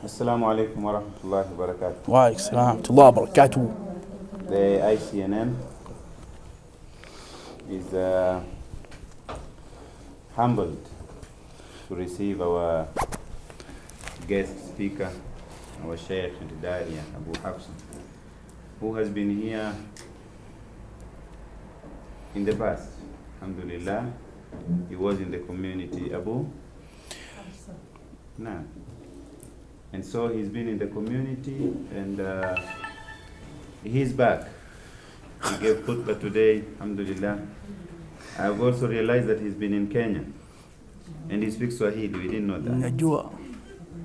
Assalamu alaikum wa rahmatullahi wa barakatuh. Wa alaikum salam wa rahmatullahi wa barakatuh. The ICNM is humbled to receive our guest speaker, our Sheikh and Dariya, Abu Hafsa, who has been here in the past. Alhamdulillah, he was in the community, Abu? No. And so he's been in the community and he's back. He gave khutbah today, alhamdulillah. I've also realized that he's been in Kenya and he speaks Swahili. We didn't know that. Najua.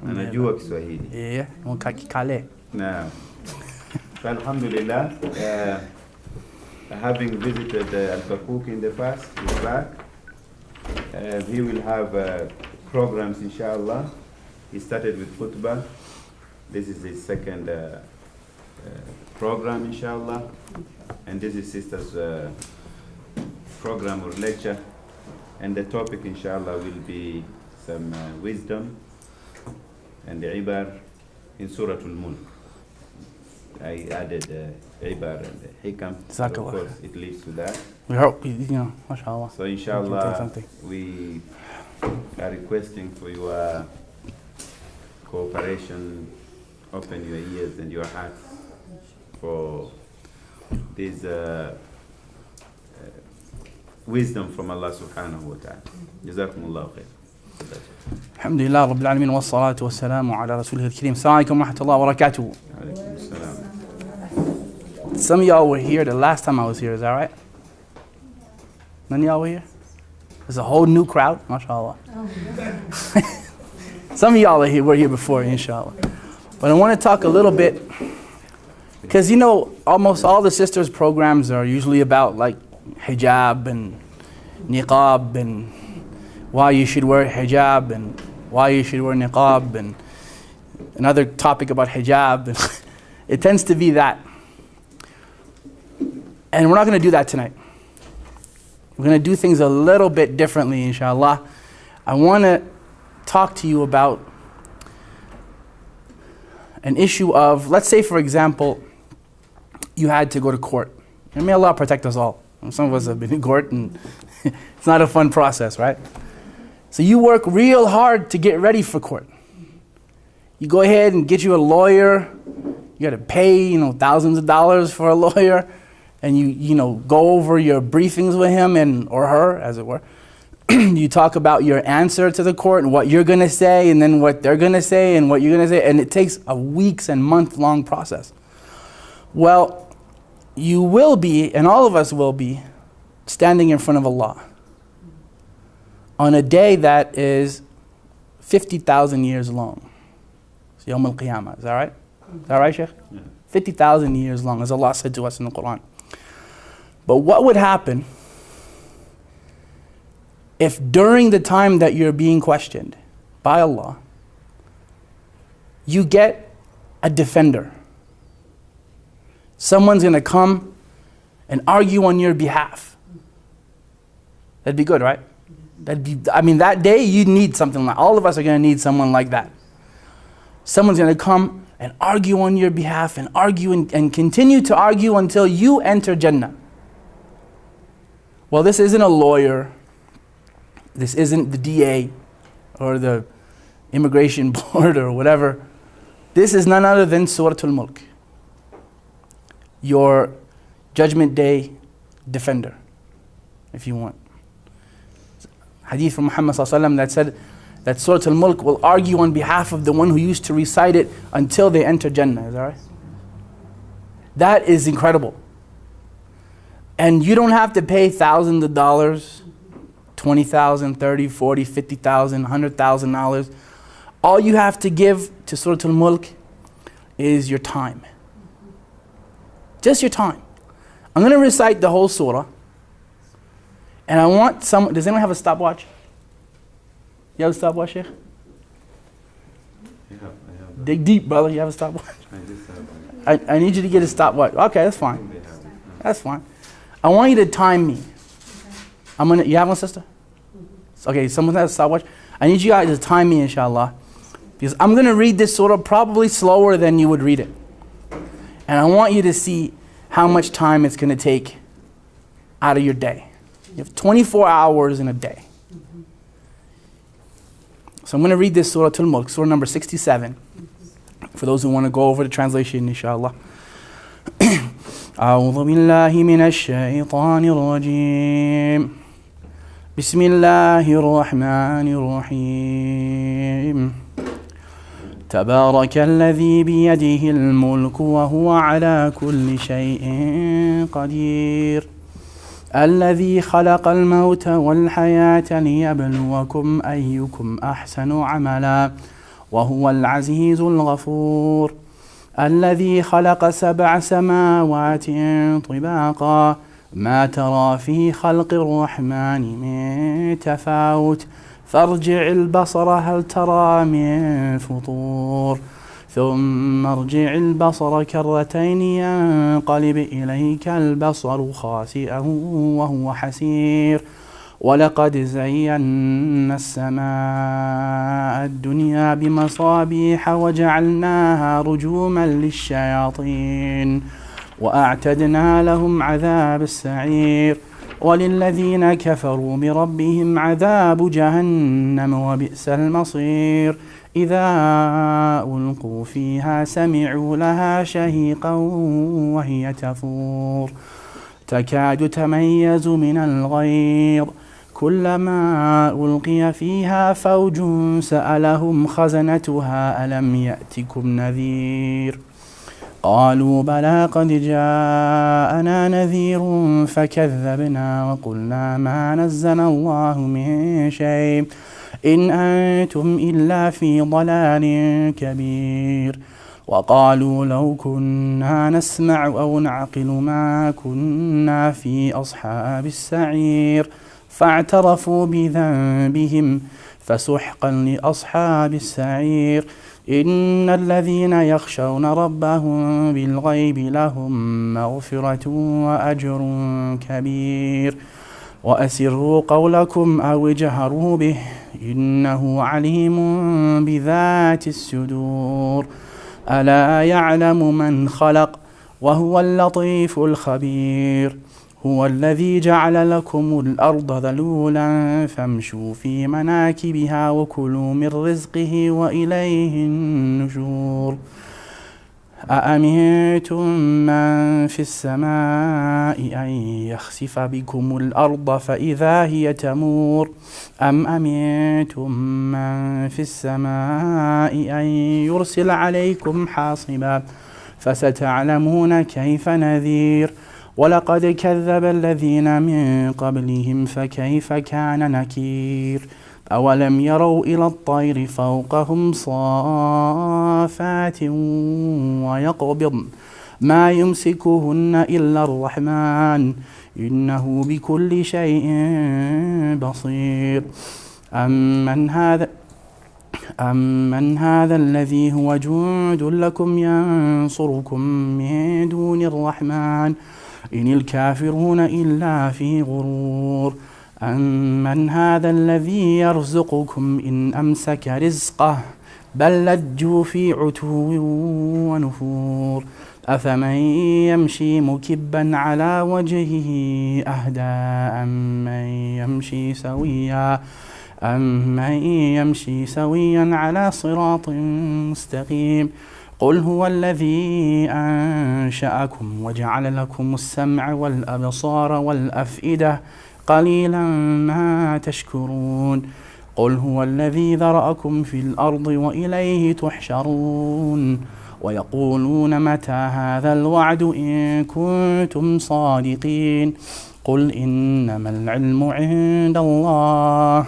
Anajua Kiswahili. Yeah, Kale. Now, so alhamdulillah, having visited Al-Fakuk in the past, he's back. He will have programs, inshallah. He started with khutbah. This is his second program, inshallah. And this is sister's program or lecture. And the topic, inshallah, will be some wisdom and the ibar in Surah Al-Mulk. I added ibar and the hikam. So of course, it leads to that. We hope, mashallah. So inshallah, we are requesting for your cooperation. Open your ears and your hearts for this wisdom from Allah subhanahu wa ta'ala. Jazakumullahu khair. Alhamdulillah Rabbil Alameen wa salatu wa salamu ala Rasulih al-Kareem. Assalamu alaikum wa rahmatullahi wa barakatuh. Alaikum assalam. Some of y'all were here the last time I was here, is that right? None of y'all were here? There's a whole new crowd, mashallah. Some of y'all were here before, inshallah. But I want to talk a little bit, because almost all the sisters' programs are usually about like hijab and niqab and why you should wear hijab and why you should wear niqab and another topic about hijab. And it tends to be that. And we're not going to do that tonight. We're going to do things a little bit differently, inshallah. I want to talk to you about an issue of, let's say for example, you had to go to court. And may Allah protect us all. Some of us have been in court and it's not a fun process, right? So you work real hard to get ready for court. You go ahead and get you a lawyer. You got to pay, thousands of dollars for a lawyer. And you go over your briefings with him or her, as it were. You talk about your answer to the court and what you're going to say and then what they're going to say and what you're going to say. And it takes a weeks and month-long process. Well, you will be, and all of us will be, standing in front of Allah on a day that is 50,000 years long. It's Yawm al-Qiyamah. Is that right? Is that right, Sheikh? Yeah. 50,000 years long, as Allah said to us in the Quran. But what would happen if during the time that you're being questioned by Allah, you get a defender? Someone's going to come and argue on your behalf. That'd be good, right? That day you need something like, all of us are going to need someone like that. Someone's going to come and argue on your behalf and argue and continue to argue until you enter Jannah. Well, this isn't a lawyer. This isn't the DA or the immigration board or whatever. This is none other than Surah Al-Mulk, your Judgment Day defender, if you want. Hadith from Muhammad ﷺ that said that Surah Al-Mulk will argue on behalf of the one who used to recite it until they enter Jannah. Is that right? That is incredible. And you don't have to pay thousands of dollars, $20,000, $30,000, $40,000, $50,000, $100,000. All you have to give to Surah Al-Mulk is your time. Just your time. I'm going to recite the whole surah. And I want someone, does anyone have a stopwatch? You have a stopwatch, Sheikh? I have. Dig deep, brother. You have a stopwatch? I need you to get a stopwatch. Okay, that's fine. That's fine. I want you to time me. You have one, sister? Okay, someone has a stopwatch. I need you guys to time me, inshallah. Because I'm going to read this surah probably slower than you would read it. And I want you to see how much time it's going to take out of your day. You have 24 hours in a day. So I'm going to read this Surah Al-Mulk, Surah number 67. For those who want to go over the translation, inshallah. أعوذ بالله من الشيطان الرجيم بسم الله الرحمن الرحيم تبارك الذي بيده الملك وهو على كل شيء قدير الذي خلق الموت والحياة ليبلوكم أيكم أحسن عملا وهو العزيز الغفور الذي خلق 7 سماوات طباقا ما ترى في خلق الرحمن من تفاوت فارجع البصر هل ترى من فطور ثم ارجع البصر كرتين ينقلب إليك البصر خاسئا وهو حسير ولقد زينا السماء الدنيا بمصابيح وجعلناها رجوما للشياطين وأعتدنا لهم عذاب السعير وللذين كفروا بربهم عذاب جهنم وبئس المصير إذا ألقوا فيها سمعوا لها شهيقا وهي تفور تكاد تميز من الغيظ كلما ألقي فيها فوج سألهم خزنتها ألم يأتكم نذير قالوا بلى قد جاءنا نذير فكذبنا وقلنا ما نزل الله من شيء إن أنتم إلا في ضلال كبير وقالوا لو كنا نسمع أو نعقل ما كنا في أصحاب السعير فاعترفوا بذنبهم فسحقا لأصحاب السعير إن الذين يخشون ربهم بالغيب لهم مغفرة وأجر كبير وأسروا قولكم أو اجهروا به إنه عليم بذات الصدور ألا يعلم من خلق وهو اللطيف الخبير هو الذي جعل لكم الأرض ذلولا فامشوا في مناكبها وكلوا من رزقه وإليه النشور أأمنتم من في السماء أن يخسف بكم الأرض فإذا هي تمور أم أمنتم من في السماء أن يرسل عليكم حاصبا فستعلمون كيف نذير ولقد كذب الذين من قبلهم فكيف كان نكير أولم يروا إلى الطير فوقهم صافات ويقبضن ما يمسكهن إلا الرحمن إنه بكل شيء بصير أمن هذا الذي هو جند لكم ينصركم من دون الرحمن إن الكافرون إلا في غرور أمن هذا الذي يرزقكم إن أمسك رزقه بل لجوا في عتو ونفور أفمن يمشي مكبا على وجهه أهدى أمن يمشي سويا على صراط مستقيم قل هو الذي أنشأكم وجعل لكم السمع والأبصار والأفئدة قليلا ما تشكرون قل هو الذي ذرأكم في الأرض وإليه تحشرون ويقولون متى هذا الوعد إن كنتم صادقين قل إنما العلم عند الله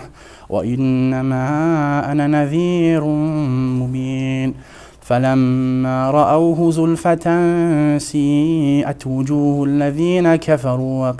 وإنما أنا نذير مبين فلما رأوه زلفة سيئت وجوه الذين كفروا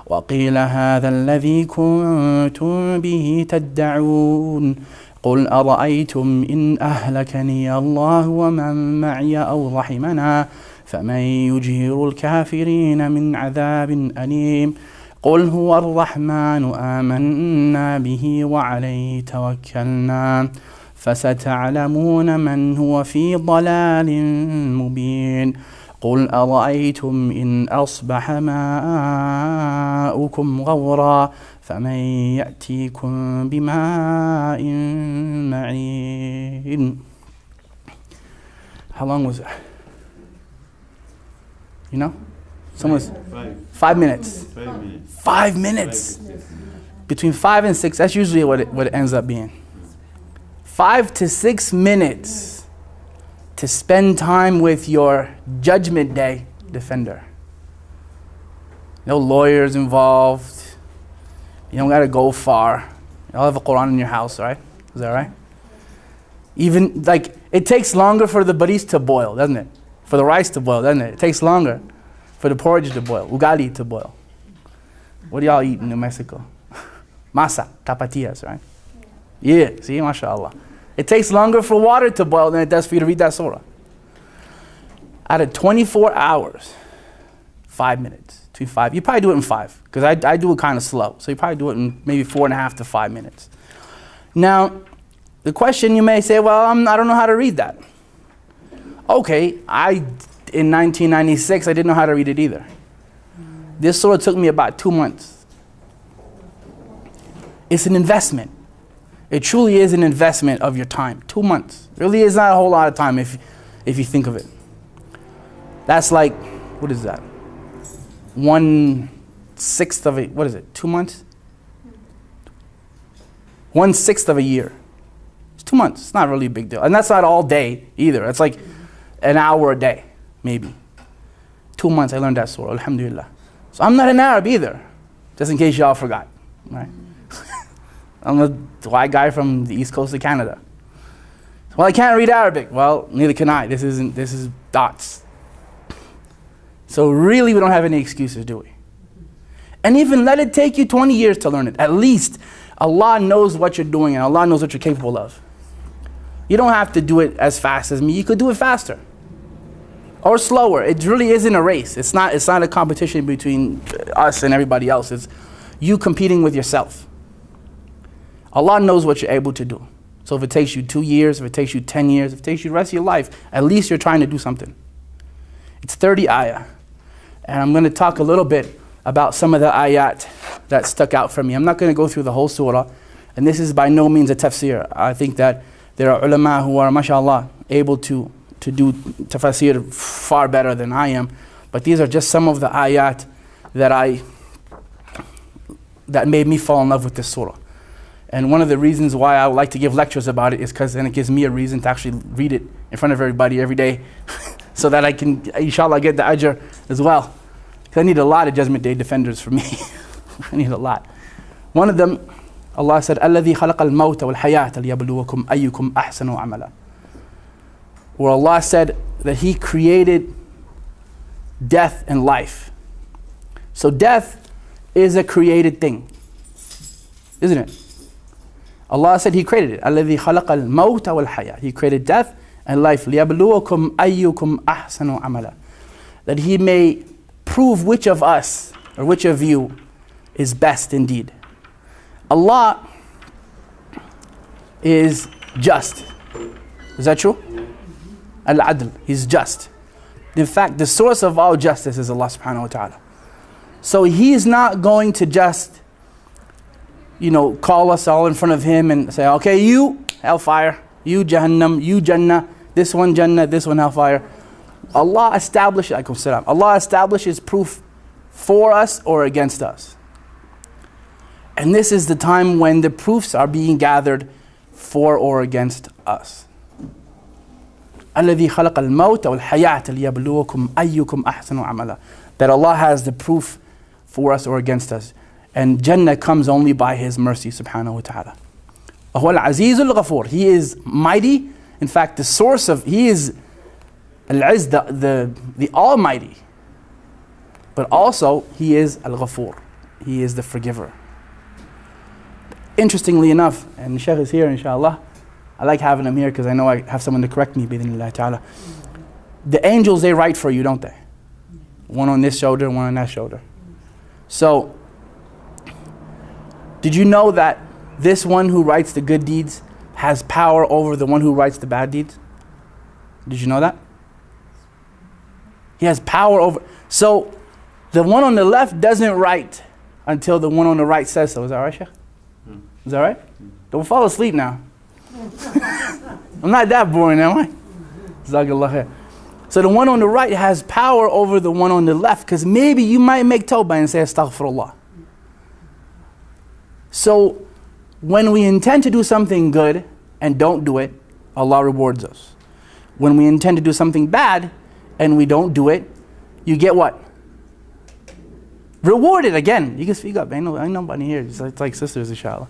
وقيل هذا الذي كنتم به تدعون قل أرأيتم إن أهلكني الله ومن معي أو رحمنا فمن يجير الكافرين من عذاب أليم قل هو الرحمن آمنا به وعليه توكلنا فستعلمون من هو في ضلال مبين قل أرأيتم إن أصبح ماؤكم غورا فمن يأتيكم بماء معين. How long was it? You know? Someone's 5 minutes. 5 minutes. Between 5 and 6, that's usually what it ends up being. 5 to 6 minutes to spend time with your Judgment Day defender. No lawyers involved. You don't gotta go far. You all have a Quran in your house, right? Is that right? Even like it takes longer for the baris to boil, doesn't it? For the rice to boil, doesn't it? It takes longer for the porridge to boil, ugali to boil. What do y'all eat in New Mexico? Masa, tapatillas, right? Yeah, see, mashallah. It takes longer for water to boil than it does for you to read that surah. Out of 24 hours, 5 minutes. Between 5, you probably do it in 5, because I do it kind of slow. So you probably do it in maybe 4.5 to 5 minutes. Now, the question you may say, well, I don't know how to read that. Okay, in 1996, I didn't know how to read it either. This surah took me about 2 months. It's an investment. It truly is an investment of your time. 2 months. Really is not a whole lot of time if you think of it. That's like, what is that? 1/6 of it, what is it, 2 months? 1/6 of a year. It's 2 months, it's not really a big deal. And that's not all day either. It's like an hour a day, maybe. 2 months I learned that surah, alhamdulillah. So I'm not an Arab either, just in case y'all forgot, right? I'm a white guy from the east coast of Canada. Well, I can't read Arabic. Well, neither can I. This is dots. So really, we don't have any excuses, do we? And even let it take you 20 years to learn it. At least Allah knows what you're doing and Allah knows what you're capable of. You don't have to do it as fast as me. You could do it faster or slower. It really isn't a race. It's not a competition between us and everybody else. It's you competing with yourself. Allah knows what you're able to do. So if it takes you 2 years, if it takes you 10 years, if it takes you the rest of your life, at least you're trying to do something. It's 30 ayah. And I'm going to talk a little bit about some of the ayat that stuck out for me. I'm not going to go through the whole surah. And this is by no means a tafsir. I think that there are ulama who are, mashallah, able to do tafsir far better than I am. But these are just some of the ayat that made me fall in love with this surah. And one of the reasons why I like to give lectures about it is because then it gives me a reason to actually read it in front of everybody every day so that I can, inshallah, get the ajr as well. Because I need a lot of Judgment Day defenders for me. I need a lot. One of them, Allah said, الَّذِي خَلَقَ الْمَوْتَ وَالْحَيَاةَ لِيَبْلُوَكُمْ أَيُّكُمْ أَحْسَنُ عَمَلًا. Where Allah said that He created death and life. So death is a created thing, isn't it? Allah said He created it. الَّذِي خَلَقَ الْمَوْتَ وَالْحَيَاةَ. He created death and life. لِيَبْلُوَكُمْ أَيُّكُمْ أَحْسَنُ عَمَلًا. That He may prove which of us or which of you is best indeed. Allah is just. Is that true? Al-Adl. He's just. In fact, the source of all justice is Allah subhanahu wa ta'ala. So He's not going to just, call us all in front of Him and say, okay, you hellfire, you Jahannam, you Jannah, this one Jannah, this one hellfire. Allah establishes proof for us or against us. And this is the time when the proofs are being gathered for or against us. الَّذِي خَلَقَ الْمَوْتَ وَالْحَيَاةَ لِيَبْلُوَكُمْ أَيُّكُمْ أَحْسَنُ عَمَلًا. That Allah has the proof for us or against us. And Jannah comes only by His mercy subhanahu wa ta'ala. وَهُوَ الْعَزِيزُ الْغَفُورُ. He is mighty. In fact, the source of, He is Al-Izz, the Almighty. But also, He is Al-Ghafur. He is the forgiver. Interestingly enough, and the Shaykh is here inshallah, I like having him here because I know I have someone to correct me, bi-idhnillah ta'ala. The angels, they write for you, don't they? One on this shoulder, one on that shoulder. So, did you know that this one who writes the good deeds, has power over the one who writes the bad deeds? Did you know that? He has power over. So the one on the left doesn't write until the one on the right says so. Is that right, Sheikh? Is that right? Don't fall asleep now. I'm not that boring, am I? Jazakallah khair. So the one on the right has power over the one on the left, because maybe you might make tawbah and say astaghfirullah. So when we intend to do something good and don't do it, Allah rewards us. When we intend to do something bad and we don't do it, you get what? Rewarded again. You can speak up. Ain't nobody here. It's like sisters, inshallah.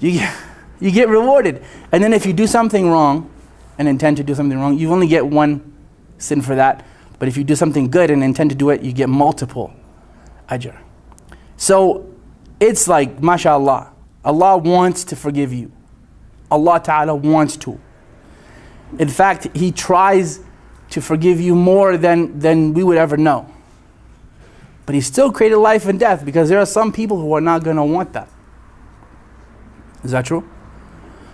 You get rewarded. And then if you do something wrong and intend to do something wrong, you only get one sin for that. But if you do something good and intend to do it, you get multiple ajr. So it's like, mashallah, Allah wants to forgive you. Allah Ta'ala wants to. In fact, He tries to forgive you more than we would ever know. But He still created life and death, because there are some people who are not going to want that. Is that true?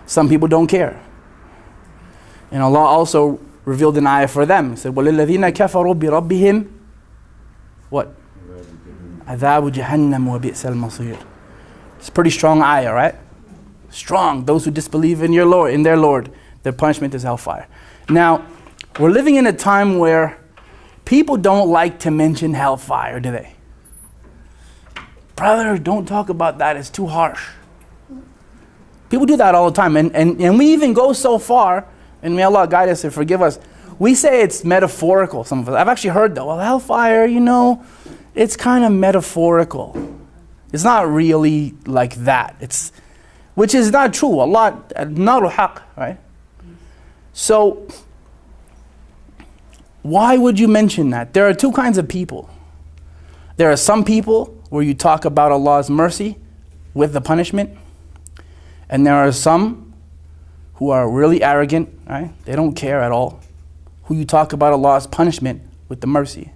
Some people don't care. And Allah also revealed an ayah for them. He said, وَلِلَّذِينَ كَفَرُوا بِرَبِّهِمْ what? عَذَابُ جَهَنَّمُ وَبِئْسَ الْمَصِيرُ. It's a pretty strong ayah, right? Strong. Those who disbelieve in their Lord, their punishment is hellfire. Now, we're living in a time where people don't like to mention hellfire, do they? Brother, don't talk about that. It's too harsh. People do that all the time. And we even go so far, and may Allah guide us and forgive us, we say it's metaphorical, some of us. I've actually heard that, well, hellfire, it's kind of metaphorical. It's not really like that. Which is not true. Allah, naru haq, right? So, why would you mention that? There are two kinds of people. There are some people where you talk about Allah's mercy with the punishment. And there are some who are really arrogant, right? They don't care at all. Who you talk about Allah's punishment with the mercy.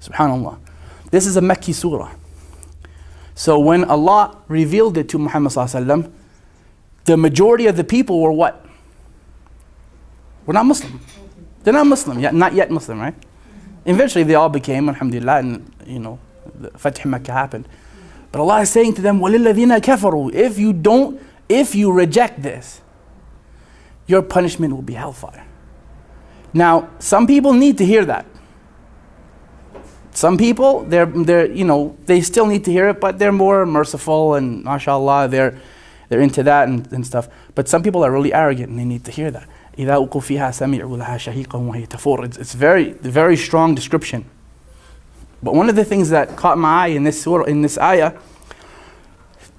Subhanallah. This is a Makki surah. So when Allah revealed it to Muhammad sallallahu alaihi wasallam, the majority of the people were what? We're not Muslim. They're not Muslim, not yet Muslim, right? Eventually they all became, alhamdulillah, and the Fath Makkah happened. But Allah is saying to them, وَلِلَّذِينَ كَفَرُوا, if you reject this, your punishment will be hellfire. Now, some people need to hear that. Some people, they still need to hear it, but they're more merciful and mashallah, they're into that and stuff. But some people are really arrogant and they need to hear that. إِذَا أُلْقُوا فِيهَا سَمِعُوا لَهَا شَهِيقًا وَهِيَ تَفُورُ. It's very strong description. But one of the things that caught my eye in this surah, in this ayah,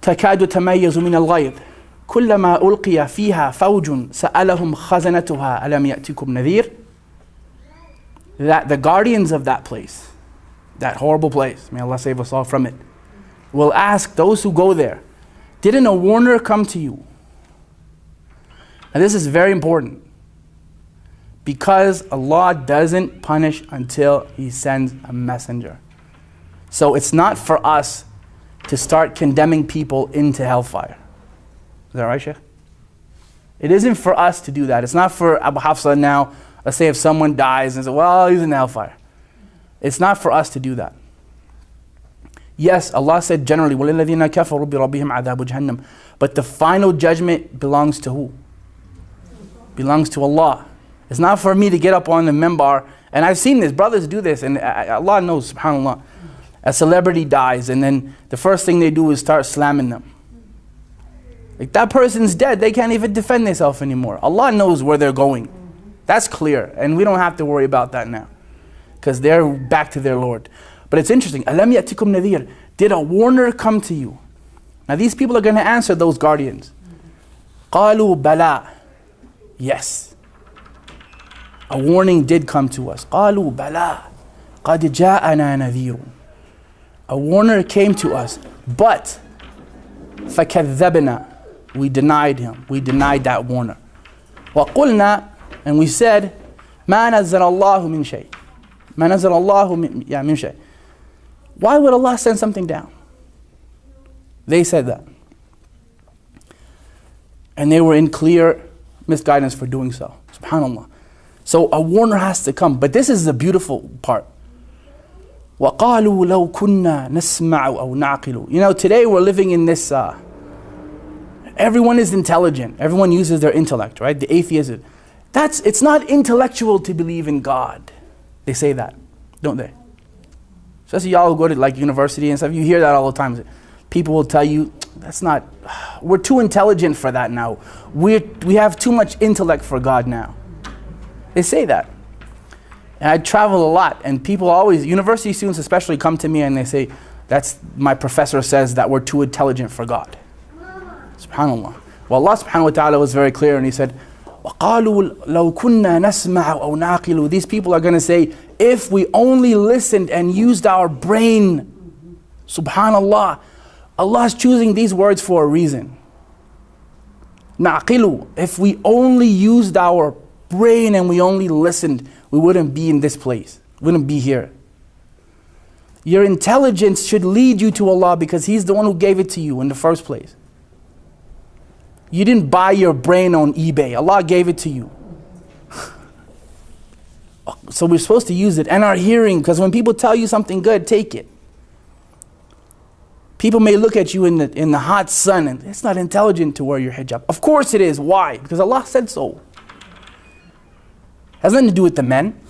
تَكَادُ تَمَيَّزُ مِنَ الْغَيْظِ كُلَّمَا أُلْقِيَ فِيهَا فَوْجٌ سَأَلَهُمْ خَزَنَتُهَا أَلَمْ يَأْتِكُمْ نَذِيرٌ. That the guardians of that place, that horrible place, may Allah save us all from it, will ask those who go there, didn't a warner come to you? Now this is very important, because Allah doesn't punish until He sends a messenger. So it's not for us to start condemning people into hellfire. Is that right, Sheikh? It isn't for us to do that. It's not for Abu Hafsa now. Let's say if someone dies and say, well, he's in hellfire. It's not for us to do that. Yes, Allah said generally, وَلِلَّذِينَ كَفَرُوا بِرَبِّهِمْ عَذَابُ جَهَنَّمْ. But the final judgment belongs to who? Belongs to Allah. It's not for me to get up on the minbar. And I've seen this, brothers do this, and Allah knows, subhanAllah. A celebrity dies, and then the first thing they do is start slamming them. Like, that person's dead, they can't even defend themselves anymore. Allah knows where they're going. That's clear, and we don't have to worry about that now, because they're back to their Lord. But it's interesting. أَلَمْ يَأْتِكُمْ نَذِيرٌ. Did a warner come to you? Now these people are going to answer those guardians. قَالُوا بَلَى. Yes. A warning did come to us. قَالُوا بَلَى قَدْ جَاءَنَا نَذِيرٌ. A warner came to us, but فَكَذَّبْنَا. We denied him. We denied that warner. وَقُلْنَا. And we said, مَا نَزَّلَ اللَّهُ مِنْ شَيْءٍ. مَا نَزَّلَ اللَّهُ مِنْ شَيْءٍ. Why would Allah send something down? They said that. And they were in clear misguidance for doing so. SubhanAllah. So a warner has to come. But this is the beautiful part. وَقَالُوا لَوْ كُنَّا نَسْمَعُ أَوْ نَعْقِلُ. You know, today we're living in this, everyone is intelligent. Everyone uses their intellect, right? The atheist, it's not intellectual to believe in God. They say that, don't they? Especially y'all who go to like university and stuff, you hear that all the time. People will tell you, we're too intelligent for that now. We have too much intellect for God now. They say that. And I travel a lot, and people always, university students especially, come to me and they say, my professor says that we're too intelligent for God. SubhanAllah. Well, Allah subhanahu wa ta'ala was very clear, and He said, وَقَالُوا لَوْ كُنَّا نَسْمَعُ أَوْ نَعْقِلُ. These people are going to say, if we only listened and used our brain. SubhanAllah. Allah is choosing these words for a reason. نَعْقِلُ. If we only used our brain and we only listened, we wouldn't be in this place. We wouldn't be here. Your intelligence should lead you to Allah because He's the one who gave it to you in the first place. You didn't buy your brain on eBay. Allah gave it to you. So we're supposed to use it. And our hearing, because when people tell you something good, take it. People may look at you in the hot sun and it's not intelligent to wear your hijab. Of course it is. Why? Because Allah said so. Has nothing to do with the men.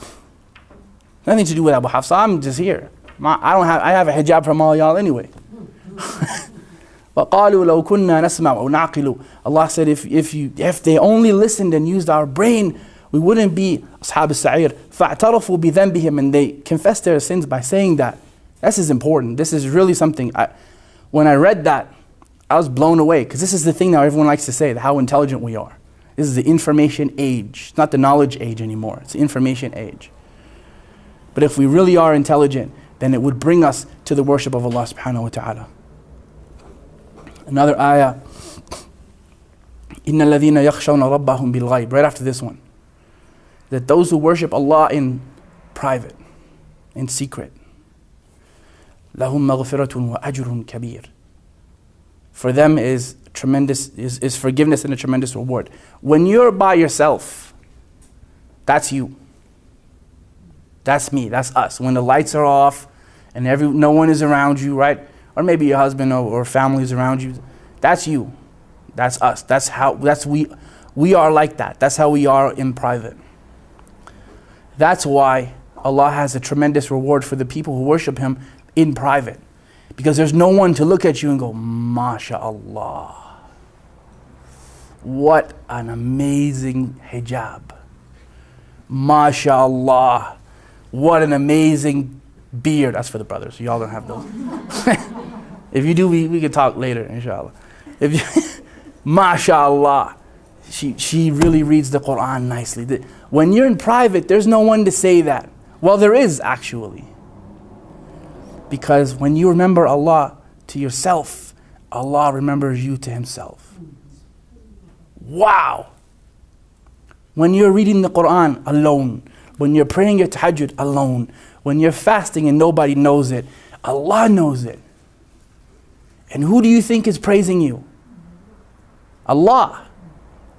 Nothing to do with Abu Hafsa. I'm just here. I have a hijab from all y'all anyway. وَقَالُوا لَوْ كُنَّا نَسْمَعُ أَوْ نَعْقِلُ. Allah said if they only listened and used our brain, we wouldn't be أصحاب السعير. فَاعْتَرَفُوا بِذَنْبِهِمْ. And they confessed their sins by saying that. This is important. This is really something. When I read that, I was blown away, because this is the thing now everyone likes to say, how intelligent we are. This is the information age. It's not the knowledge age anymore. It's the information age. But if we really are intelligent, then it would bring us to the worship of Allah subhanahu wa ta'ala. Another ayah. إِنَّ الَّذِينَ يَخْشَوْنَ رَبَّهُمْ بِالْغَيْبِ. Right after this one. That those who worship Allah in private, in secret, لَهُمْ مَغْفِرَةٌ وَأَجْرٌ كَبِيرٌ. For them is tremendous, is forgiveness and a tremendous reward. When you're by yourself, that's you. That's me, that's us. When the lights are off and no one is around you, right? Or maybe your husband or family is around you. That's you. That's us. We are like that. That's how we are in private. That's why Allah has a tremendous reward for the people who worship Him in private. Because there's no one to look at you and go, MashaAllah. What an amazing hijab. MashaAllah. What an amazing beard. That's for the brothers. Y'all don't have those. If you do, we can talk later, inshallah. MashaAllah. She really reads the Quran nicely. When you're in private, there's no one to say that. Well, there is actually. Because when you remember Allah to yourself, Allah remembers you to Himself. Wow! When you're reading the Quran alone, when you're praying your tahajjud alone, when you're fasting and nobody knows it, Allah knows it. And who do you think is praising you? Allah.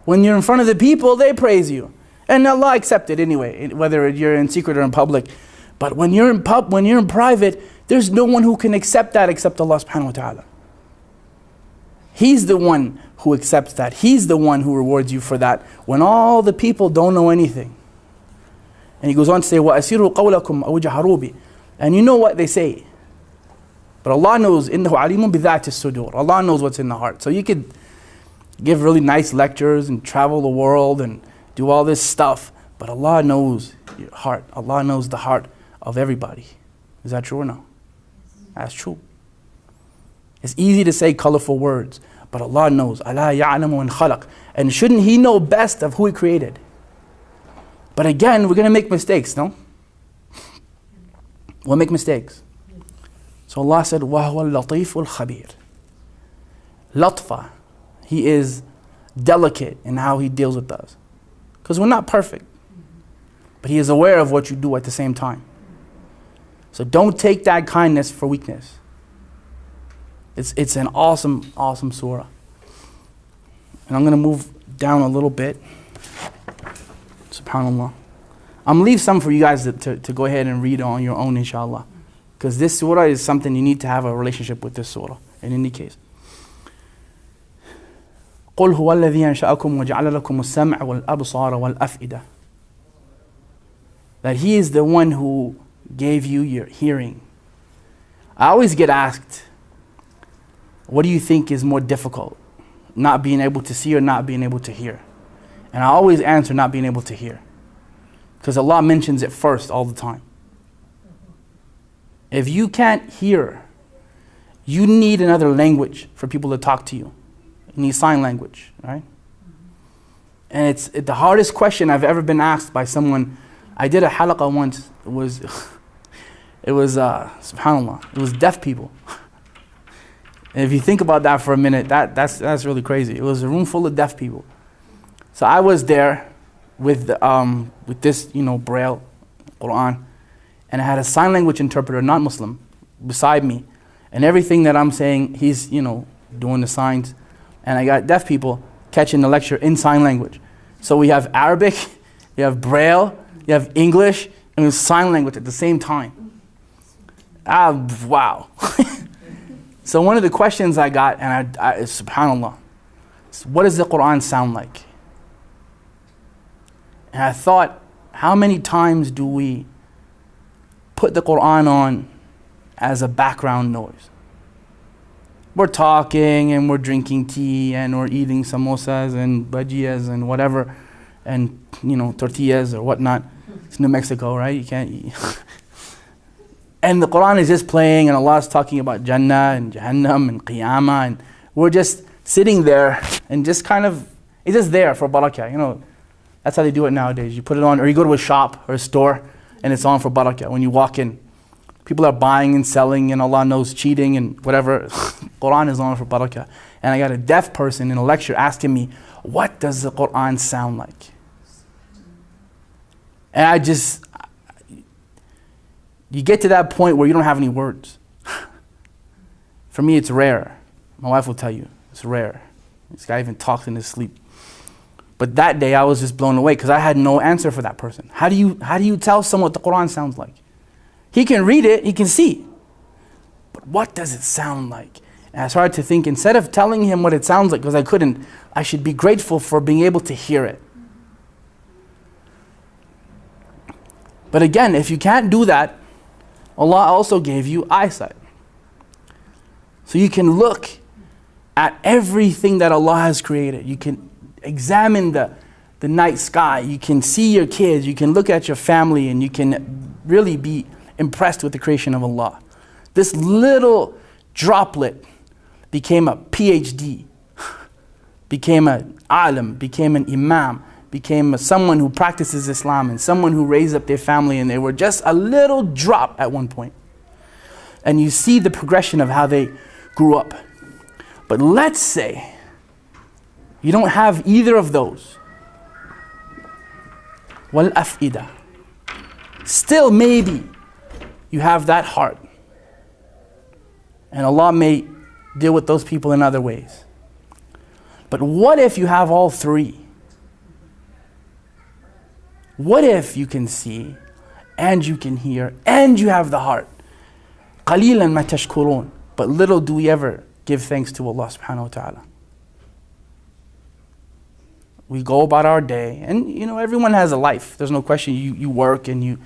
When you're in front of the people, they praise you. And Allah accepts it anyway, whether you're in secret or in public. But when you're in private, there's no one who can accept that except Allah subhanahu wa ta'ala. He's the one who accepts that. He's the one who rewards you for that when all the people don't know anything. And He goes on to say, وَأَسِرُوا قَوْلَكُمْ أَوْ جَهَرُوا بِهِ. And you know what they say. But Allah knows, إِنَّهُ عَلِيمٌ بِذَاتِ الصُّدُورِ. Allah knows what's in the heart. So you could give really nice lectures and travel the world and do all this stuff. But Allah knows your heart. Allah knows the heart of everybody. Is that true or no? That's true. It's easy to say colorful words, but Allah knows. أَلَا يَعْلَمُ مَنْ خَلَقَ. And shouldn't He know best of who He created? But again, we're going to make mistakes, no? We'll make mistakes. So Allah said, وَهُوَ اللَّطِيفُ الْخَبِيرُ. Latfa. He is delicate in how He deals with us. Because we're not perfect. But He is aware of what you do at the same time. So don't take that kindness for weakness. It's an awesome, awesome surah. And I'm going to move down a little bit. SubhanAllah. I'm going to leave some for you guys to go ahead and read on your own, inshallah. Because this surah is something you need to have a relationship with this surah, in any case. قُلْ هُوَ الَّذِي أَنْشَأَكُمْ وَجَعَلَ لَكُمُ السَّمْعَ وَالْأَبْصَارَ وَالْأَفْئِدَةَ. That He is the one who gave you your hearing. I always get asked, what do you think is more difficult? Not being able to see or not being able to hear? And I always answer not being able to hear. Because Allah mentions it first all the time. If you can't hear, you need another language for people to talk to you. You need sign language, right? And it's the hardest question I've ever been asked by someone. I did a halaqah once. It was subhanAllah, it was deaf people. And if you think about that for a minute, that's really crazy. It was a room full of deaf people. So I was there with this, Braille Quran, and I had a sign language interpreter, not Muslim, beside me, and everything that I'm saying, he's doing the signs, and I got deaf people catching the lecture in sign language. So we have Arabic, you have Braille, you have English, and we have sign language at the same time. Wow. So one of the questions I got, and subhanAllah, what does the Quran sound like? And I thought, how many times do we put the Quran on as a background noise? We're talking and we're drinking tea and we're eating samosas and bhajiyas and whatever, and tortillas or whatnot. It's New Mexico, right? You can't eat. And the Quran is just playing, and Allah is talking about Jannah and Jahannam and Qiyamah, and we're just sitting there and just it's just there for barakah. That's how they do it nowadays. You put it on, or you go to a shop or a store, and it's on for barakah. When you walk in, people are buying and selling, and Allah knows cheating and whatever. Quran is on for barakah. And I got a deaf person in a lecture asking me, what does the Quran sound like? And you get to that point where you don't have any words. For me, it's rare. My wife will tell you, it's rare. This guy even talks in his sleep. But that day I was just blown away because I had no answer for that person. How do you tell someone what the Quran sounds like? He can read it, he can see. But what does it sound like? And I started to think, instead of telling him what it sounds like, because I couldn't, I should be grateful for being able to hear it. But again, if you can't do that, Allah also gave you eyesight. So you can look at everything that Allah has created. You can examine the night sky. You can see your kids. You can look at your family, and you can really be impressed with the creation of Allah. This little droplet became a PhD, became an alim, became an imam, became someone who practices Islam, and someone who raised up their family, and they were just a little drop at one point. And you see the progression of how they grew up. But let's say you don't have either of those. وَالْأَفْئِدَةِ. Still maybe you have that heart. And Allah may deal with those people in other ways. But what if you have all three? What if you can see, and you can hear, and you have the heart? قَلِيلًا مَا تَشْكُرُونَ. But little do we ever give thanks to Allah subhanahu wa ta'ala. We go about our day, and everyone has a life. There's no question. You work and you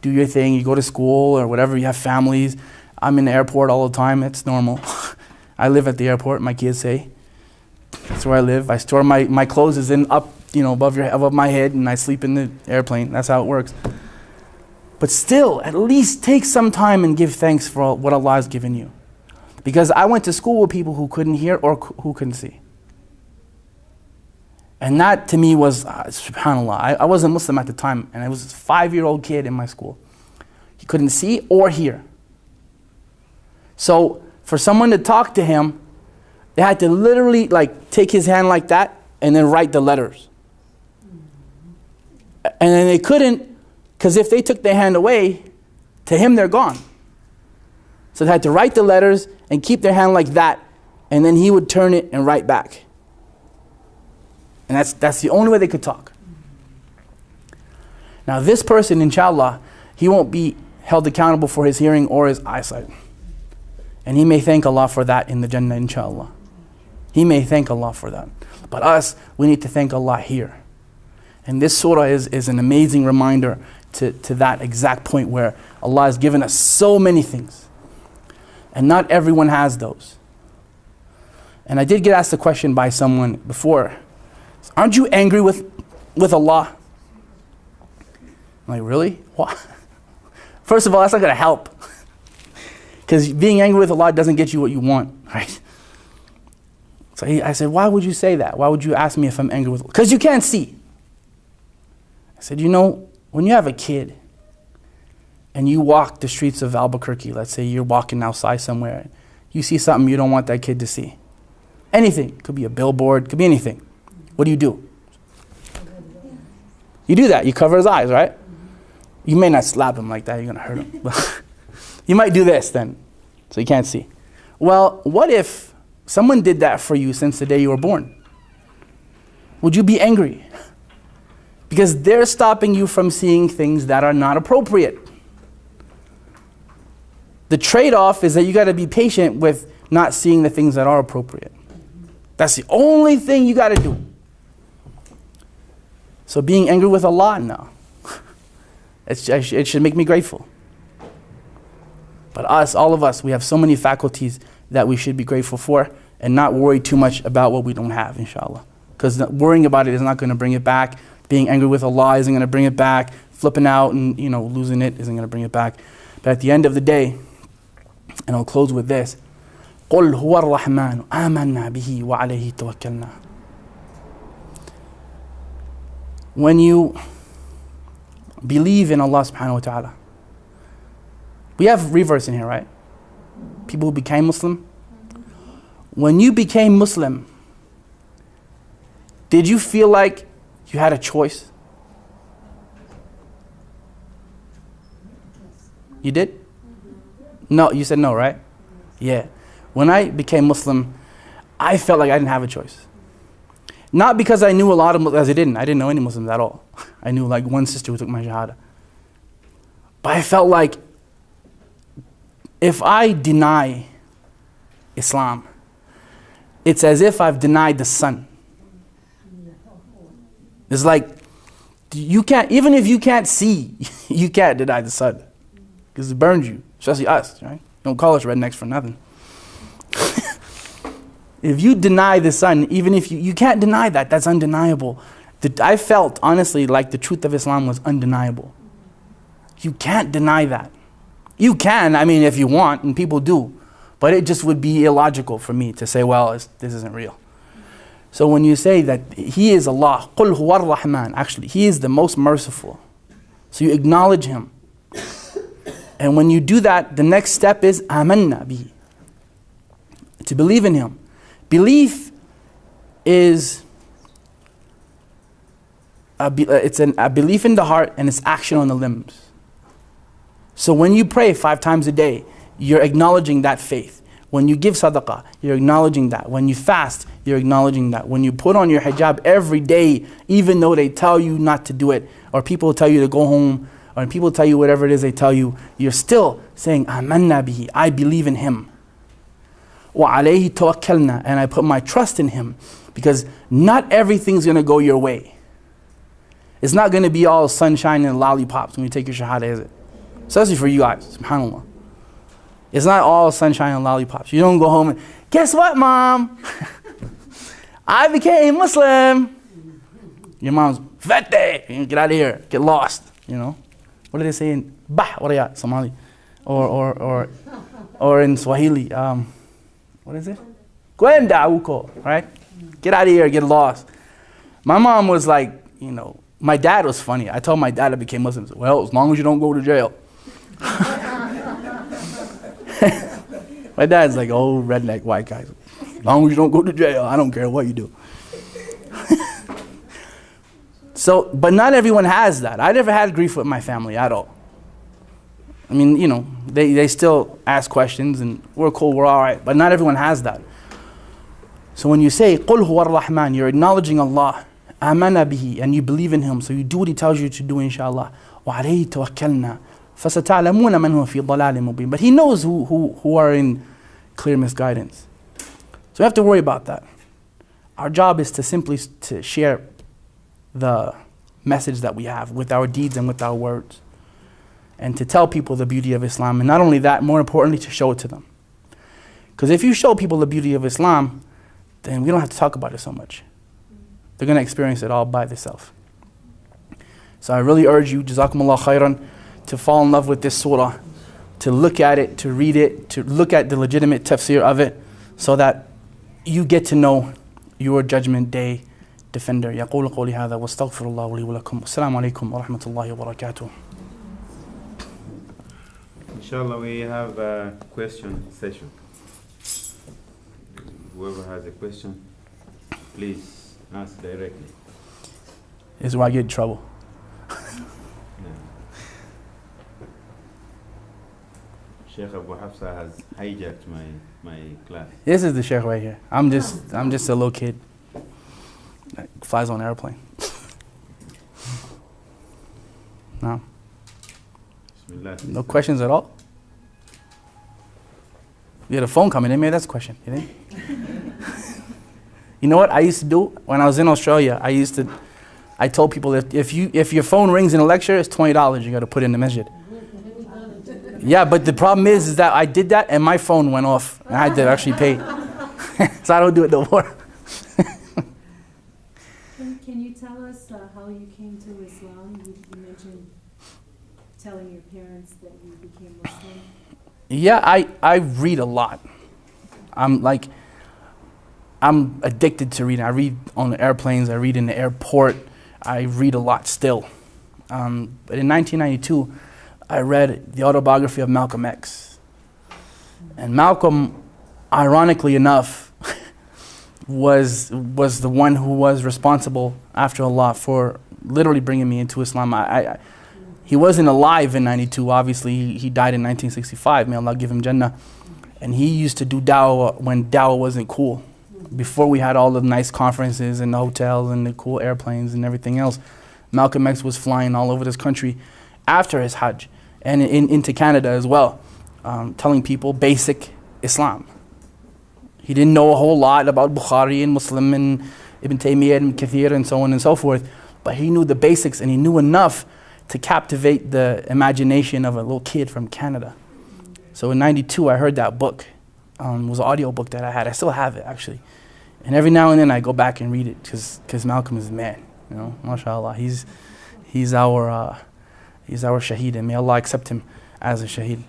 do your thing. You go to school or whatever. You have families. I'm in the airport all the time. It's normal. I live at the airport, my kids say. That's where I live. I store my clothes is up, above my head, and I sleep in the airplane. That's how it works. But still, at least take some time and give thanks for what Allah has given you. Because I went to school with people who couldn't hear or who couldn't see. And that to me was, subhanAllah, I wasn't Muslim at the time, and I was a 5-year-old kid in my school. He couldn't see or hear. So for someone to talk to him, they had to literally take his hand like that and then write the letters. And then they couldn't, because if they took their hand away, to him they're gone. So they had to write the letters and keep their hand like that, and then he would turn it and write back. And that's the only way they could talk. Now this person, inshallah, he won't be held accountable for his hearing or his eyesight. And he may thank Allah for that in the Jannah, inshallah. He may thank Allah for that. But us, we need to thank Allah here. And this surah is an amazing reminder to that exact point where Allah has given us so many things. And not everyone has those. And I did get asked a question by someone before. Aren't you angry with Allah? I'm like, really? What? First of all, that's not going to help. Because being angry with Allah doesn't get you what you want, right? So I said, why would you say that? Why would you ask me if I'm angry with Allah? Because you can't see. I said, you know, when you have a kid and you walk the streets of Albuquerque, let's say you're walking outside somewhere, you see something you don't want that kid to see. Anything. Could be a billboard, could be anything. What do? You do that. You cover his eyes, right? You may not slap him like that. You're going to hurt him. But you might do this then, so you can't see. Well, what if someone did that for you since the day you were born? Would you be angry? Because they're stopping you from seeing things that are not appropriate. The trade-off is that you got to be patient with not seeing the things that are appropriate. That's the only thing you got to do. So being angry with Allah, no. It should make me grateful. But us, all of us, we have so many faculties that we should be grateful for and not worry too much about what we don't have, inshallah. Because worrying about it is not going to bring it back. Being angry with Allah isn't going to bring it back. Flipping out and losing it isn't going to bring it back. But at the end of the day, and I'll close with this, قُلْ هُوَ الرَّحْمَنُ آمَنَّا بِهِ وَعَلَيْهِ تَوَكَّلْنَا. When you believe in Allah subhanahu wa ta'ala, we have reverse in here, right? People who became Muslim. When you became Muslim, did you feel like you had a choice? You did? No, you said no, right? Yeah. When I became Muslim, I felt like I didn't have a choice. Not because I knew a lot of Muslims, I didn't know any Muslims at all. I knew like one sister who took my shahada. But I felt like if I deny Islam, it's as if I've denied the sun. It's like, you can't, even if you can't see, you can't deny the sun. Because it burns you, especially us, right? Don't call us rednecks for nothing. If you deny the sun, even if you can't deny that, that's undeniable. I felt, honestly, like the truth of Islam was undeniable. You can't deny that. You can, if you want, and people do. But it just would be illogical for me to say, well, this isn't real. So when you say that He is Allah, قُلْ هُوَ الرَّحْمَنُ, actually, He is the most merciful. So you acknowledge Him. And when you do that, the next step is آمَنَّا بِهِ, to believe in Him. Belief is a belief in the heart and it's action on the limbs. So when you pray 5 times a day, you're acknowledging that faith. When you give sadaqah, you're acknowledging that. When you fast, you're acknowledging that. When you put on your hijab every day, even though they tell you not to do it, or people tell you to go home, or people tell you whatever it is they tell you, you're still saying, آمَنَّا بِهِ, I believe in Him. وَعَلَيْهِ تَوَكَّلْنَا, and I put my trust in Him. Because not everything's going to go your way. It's not going to be all sunshine and lollipops when you take your shahada, is it? Especially for you guys, subhanAllah. It's not all sunshine and lollipops. You don't go home and, guess what, Mom? I became Muslim. Your mom's, vete, get out of here, get lost, What do they say in Somali? Or in Swahili, what is it? Gwenda uko, right? Get out of here, get lost. My mom was like, my dad was funny. I told my dad I became Muslim. So, well, as long as you don't go to jail. My dad's like, oh, redneck white guy. As long as you don't go to jail, I don't care what you do. So, but not everyone has that. I never had grief with my family at all. They still ask questions and we're cool, we're all right. But not everyone has that. So when you say, قُلْ هُوَ الرَّحْمَنُ, you're acknowledging Allah آمنا به, and you believe in him, so you do what he tells you to do, inshallah. وعليه توكلنا فستعلمون من هو في ضلال مبين. But he knows who are in clear misguidance. So we have to worry about that. Our job is to simply to share the message that we have with our deeds and with our words, and to tell people the beauty of Islam, and not only that, more importantly, to show it to them. Because if you show people the beauty of Islam, then we don't have to talk about it so much. They're going to experience it all by themselves. So I really urge you, Jazakumullah khairan, to fall in love with this surah, to look at it, to read it, to look at the legitimate tafsir of it, so that you get to know your Judgment Day defender. يقول قولي هذا واستغفر الله لي ولكم. السلام عليكم ورحمة الله وبركاته. Inshallah, we have a question session. Whoever has a question, please ask directly. This is where I get in trouble. Sheikh Abu Hafsa has hijacked my class. This is the sheikh right here. I'm just a little kid that flies on an airplane. No? Bismillah. No questions at all? You had a phone coming in, maybe that's a question, you think? You know what I used to do when I was in Australia? I told people if your phone rings in a lecture, it's $20 you got to put in the masjid. Yeah, but the problem is that I did that and my phone went off and I had to actually pay. So I don't do it no more. Can you tell us how you came to Islam? You mentioned telling your parents that you became Muslim. Yeah, I read a lot. I'm addicted to reading. I read on the airplanes, I read in the airport, I read a lot still. But in 1992, I read the autobiography of Malcolm X. And Malcolm, ironically enough, was the one who was responsible after Allah for literally bringing me into Islam. He wasn't alive in 92, obviously. He died in 1965, may Allah give him Jannah. And he used to do dawah when dawah wasn't cool. Before we had all the nice conferences and the hotels and the cool airplanes and everything else, Malcolm X was flying all over this country after his Hajj and into Canada as well, telling people basic Islam. He didn't know a whole lot about Bukhari and Muslim and Ibn Taymiyyah and Kathir and so on and so forth, but he knew the basics and he knew enough to captivate the imagination of a little kid from Canada. So in 92, I heard that book. It was an audio book that I had. I still have it, actually. And every now and then I go back and read it because Malcolm is the man. You know, mashallah. He's our shaheed, and may Allah accept him as a shaheed.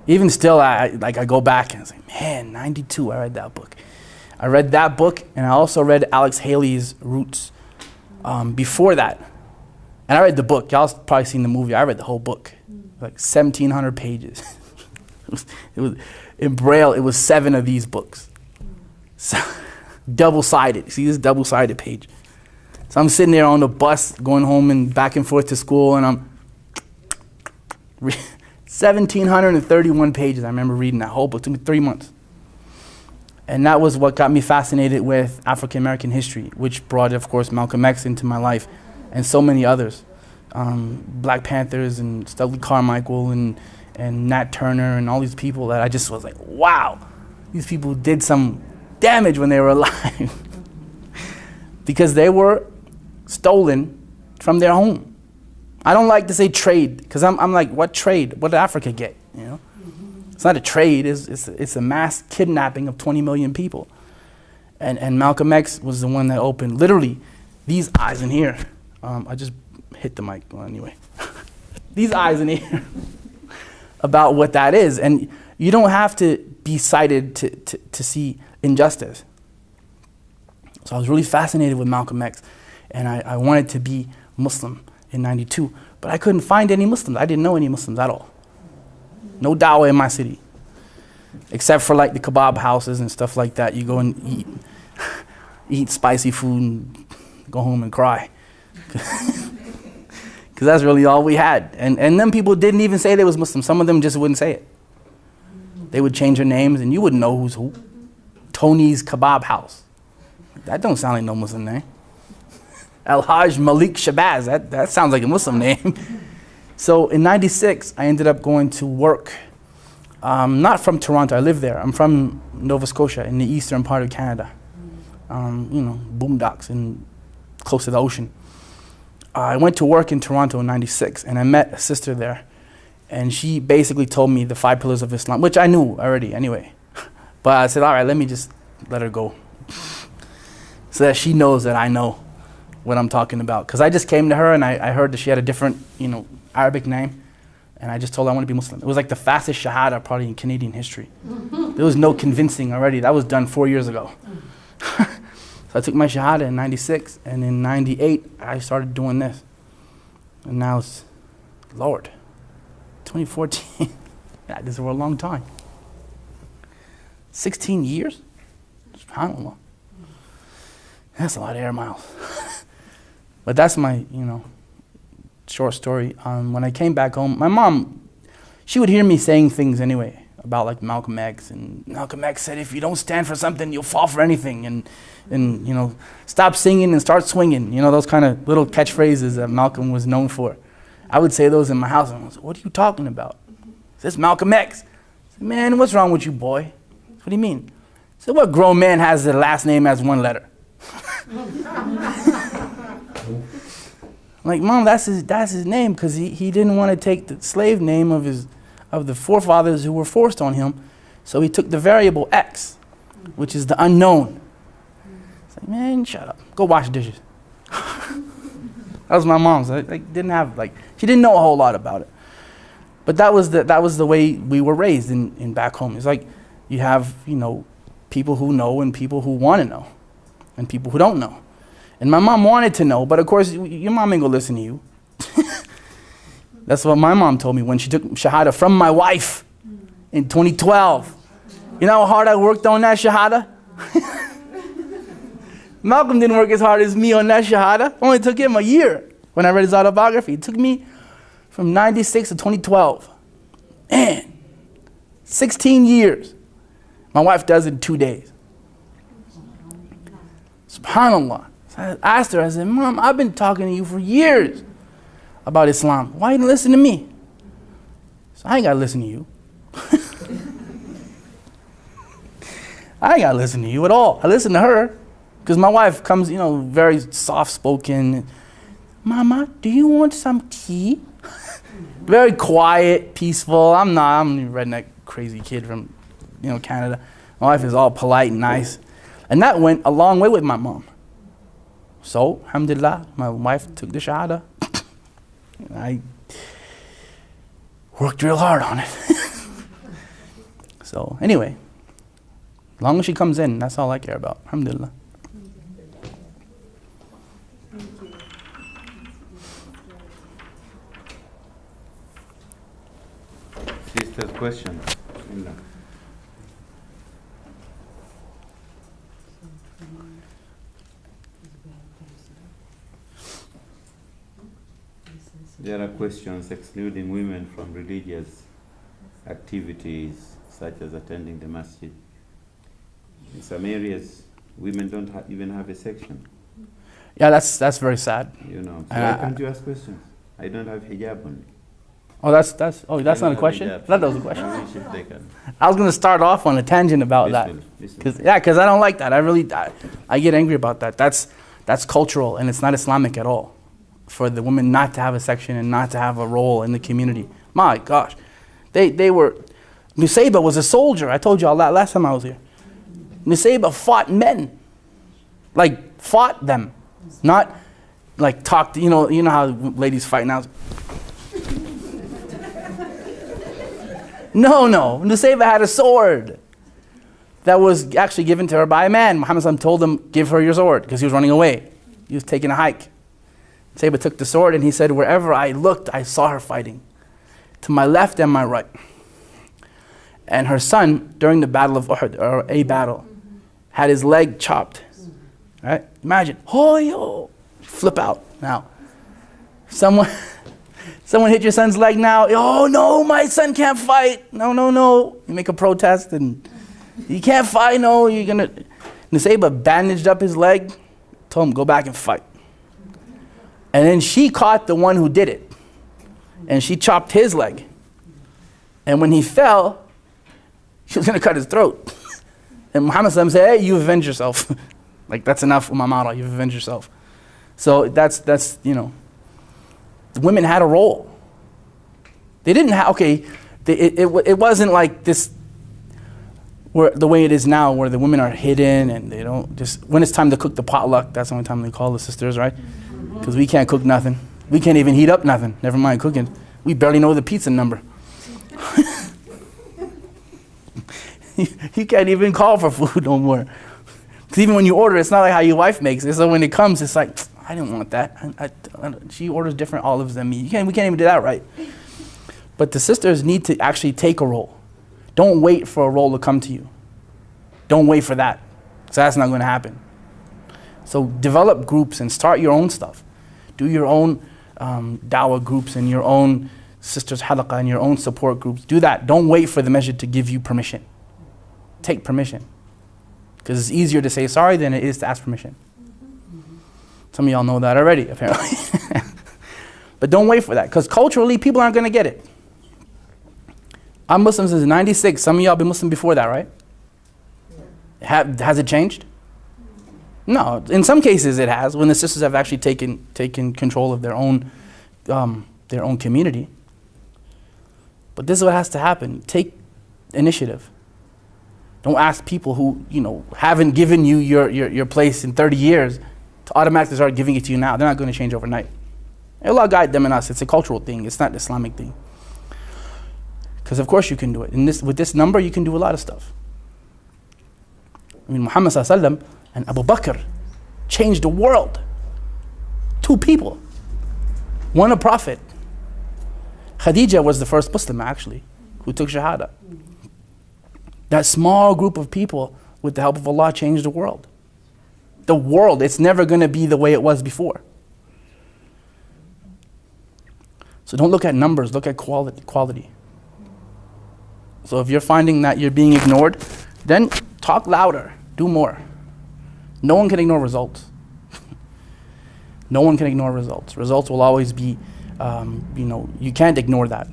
Even still, I go back and say, man, 92, I read that book. I read that book, and I also read Alex Haley's Roots before that. And I read the book. Y'all probably seen the movie. I read the whole book, like 1,700 pages. it was in Braille. It was 7 of these books, so double-sided. See this double-sided page. So I'm sitting there on the bus, going home and back and forth to school, and I'm 1,731 pages. I remember reading that whole book. It took me 3 months. And that was what got me fascinated with African American history, which brought, of course, Malcolm X into my life, and so many others. Black Panthers and Stokely Carmichael and Nat Turner and all these people that I just was like, wow, these people did some damage when they were alive. Because they were stolen from their home. I don't like to say trade, because I'm like, what trade? What did Africa get? You know, it's not a trade. It's a mass kidnapping of 20 million people. And Malcolm X was the one that opened literally these eyes in here. I just hit the mic. Well, anyway, these eyes in here about what that is. And you don't have to be sighted to see injustice. So I was really fascinated with Malcolm X, and I wanted to be Muslim in 92, but I couldn't find any Muslims. I didn't know any Muslims at all. No dawah in my city, except for like the kebab houses and stuff like that. You go and eat spicy food and go home and cry. Because that's really all we had. And then people didn't even say they was Muslim. Some of them just wouldn't say it. They would change their names and you wouldn't know who's who. Tony's Kebab House. That don't sound like no Muslim name. Al-Hajj Malik Shabazz, that sounds like a Muslim name. So in 96, I ended up going to work, not from Toronto, I live there. I'm from Nova Scotia in the eastern part of Canada. Boondocks and close to the ocean. I went to work in Toronto in 96 and I met a sister there. And she basically told me the 5 pillars of Islam, which I knew already anyway. But I said, all right, let me just let her go. So that she knows that I know what I'm talking about. Because I just came to her and I heard that she had a different, Arabic name. And I just told her I want to be Muslim. It was like the fastest shahada probably in Canadian history. There was no convincing already. That was done 4 years ago. So I took my shahada in 96. And in 98, I started doing this. And now it's, Lord, 2014. Yeah, this is for a long time. 16 years? SubhanAllah. That's a lot of air miles. But that's my, short story. When I came back home, my mom, she would hear me saying things anyway about like Malcolm X. And Malcolm X said, if you don't stand for something, you'll fall for anything. And stop singing and start swinging. Those kind of little catchphrases that Malcolm was known for. I would say those in my house. And I was like, what are you talking about? This Malcolm X. I said, man, what's wrong with you, boy? What do you mean? I said, what grown man has their last name as 1 letter? I'm like, Mom, that's his name because he didn't want to take the slave name of the forefathers who were forced on him. So he took the variable X, which is the unknown. It's like, man, shut up. Go wash dishes. That was my mom's. She didn't know a whole lot about it. But that was the way we were raised in back home. It's like you have, people who know and people who want to know and people who don't know. And my mom wanted to know, but of course your mom ain't gonna listen to you. That's what my mom told me when she took shahada from my wife in 2012. You know how hard I worked on that shahada? Malcolm didn't work as hard as me on that shahada. Only took him a year when I read his autobiography. It took me from 96 to 2012. Man, 16 years. My wife does it in 2 days. SubhanAllah. So I asked her, I said, Mom, I've been talking to you for years about Islam. Why you didn't listen to me? So I ain't got to listen to you. I ain't got to listen to you at all. I listen to her because my wife comes, very soft-spoken. Mama, do you want some tea? Very quiet, peaceful. I'm a redneck, crazy kid from, Canada. My wife is all polite and nice. And that went a long way with my mom. So, alhamdulillah, my wife took the shahada. I worked real hard on it. So, anyway, as long as she comes in, that's all I care about. Alhamdulillah. Sister's question. There are questions excluding women from religious activities, such as attending the masjid. In some areas, women don't even have a section. Yeah, that's very sad. So why can't you ask questions? I don't have hijab on me. Oh, that's not a question? That was a question. I was going to start off on a tangent about that. Because I don't like that. I get angry about that. That's cultural and it's not Islamic at all. For the women not to have a section and not to have a role in the community. My gosh. They were, Nusayba was a soldier. I told you all that last time I was here. Nusayba fought men. Like, fought them. Not like talked, you know how ladies fight now. No. Nusayba had a sword that was actually given to her by a man. Muhammad told him, give her your sword, because he was running away. He was taking a hike. Nusayba took the sword and he said, wherever I looked, I saw her fighting. To my left and my right. And her son, during the battle of Uhud, or a battle, had his leg chopped. Right? Imagine, flip out. Now, someone hit your son's leg now. Oh no, my son can't fight. No. You make a protest and you can't fight. No, you're gonna. Nusayba bandaged up his leg, told him, go back and fight. And then she caught the one who did it. And she chopped his leg. And when he fell, she was going to cut his throat. And Muhammad said, hey, you avenge yourself. Like, that's enough, Mamara, you've avenged yourself. So that's, you know, the women had a role. They didn't have, okay, it wasn't like this, where the way it is now, where the women are hidden and they don't just, when it's time to cook the potluck, that's the only time they call the sisters, right? Because we can't cook nothing. We can't even heat up nothing, never mind cooking. We barely know the pizza number. You can't even call for food no more. Because even when you order, it's not like how your wife makes it. So when it comes, it's like, I didn't want that. She orders different olives than me. We can't even do that right. But the sisters need to actually take a role. Don't wait for a role to come to you. Don't wait for that. So that's not going to happen. So develop groups and start your own stuff. Do your own dawah groups and your own sisters halaqah and your own support groups. Do that. Don't wait for the masjid to give you permission. Take permission. Because it's easier to say sorry than it is to ask permission. Some of y'all know that already, apparently. But don't wait for that, because culturally, people aren't going to get it. I'm Muslim since '96. Some of y'all been Muslim before that, right? Has it changed? No. In some cases, it has, when the sisters have actually taken control of their own community. But this is what has to happen. Take initiative. Don't ask people who, you know, haven't given you your place in 30 years to automatically start giving it to you now. They're not going to change overnight. Allah guide them and us. It's a cultural thing. It's not an Islamic thing. Because of course you can do it. With this number, you can do a lot of stuff. I mean, Muhammad sallallahu alaihi wasallam and Abu Bakr changed the world. Two people. One a prophet. Khadija was the first Muslim, actually, who took Shahada. That small group of people, with the help of Allah, changed the world. The world, it's never going to be the way it was before. So don't look at numbers, look at quality. So if you're finding that you're being ignored, then talk louder, do more. No one can ignore results. No one can ignore results. Results will always be, you know, you can't ignore that,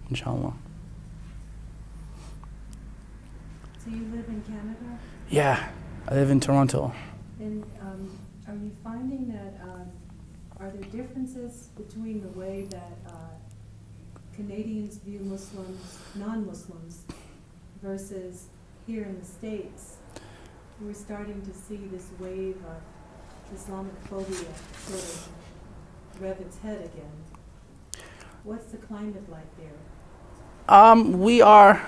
inshallah. So you live in Canada? Yeah, I live in Toronto. And are you finding that, are there differences between the way that Canadians view Muslims, non-Muslims, versus here in the States? We're starting to see this wave of Islamophobia sort of rev its head again. What's the climate like there? We are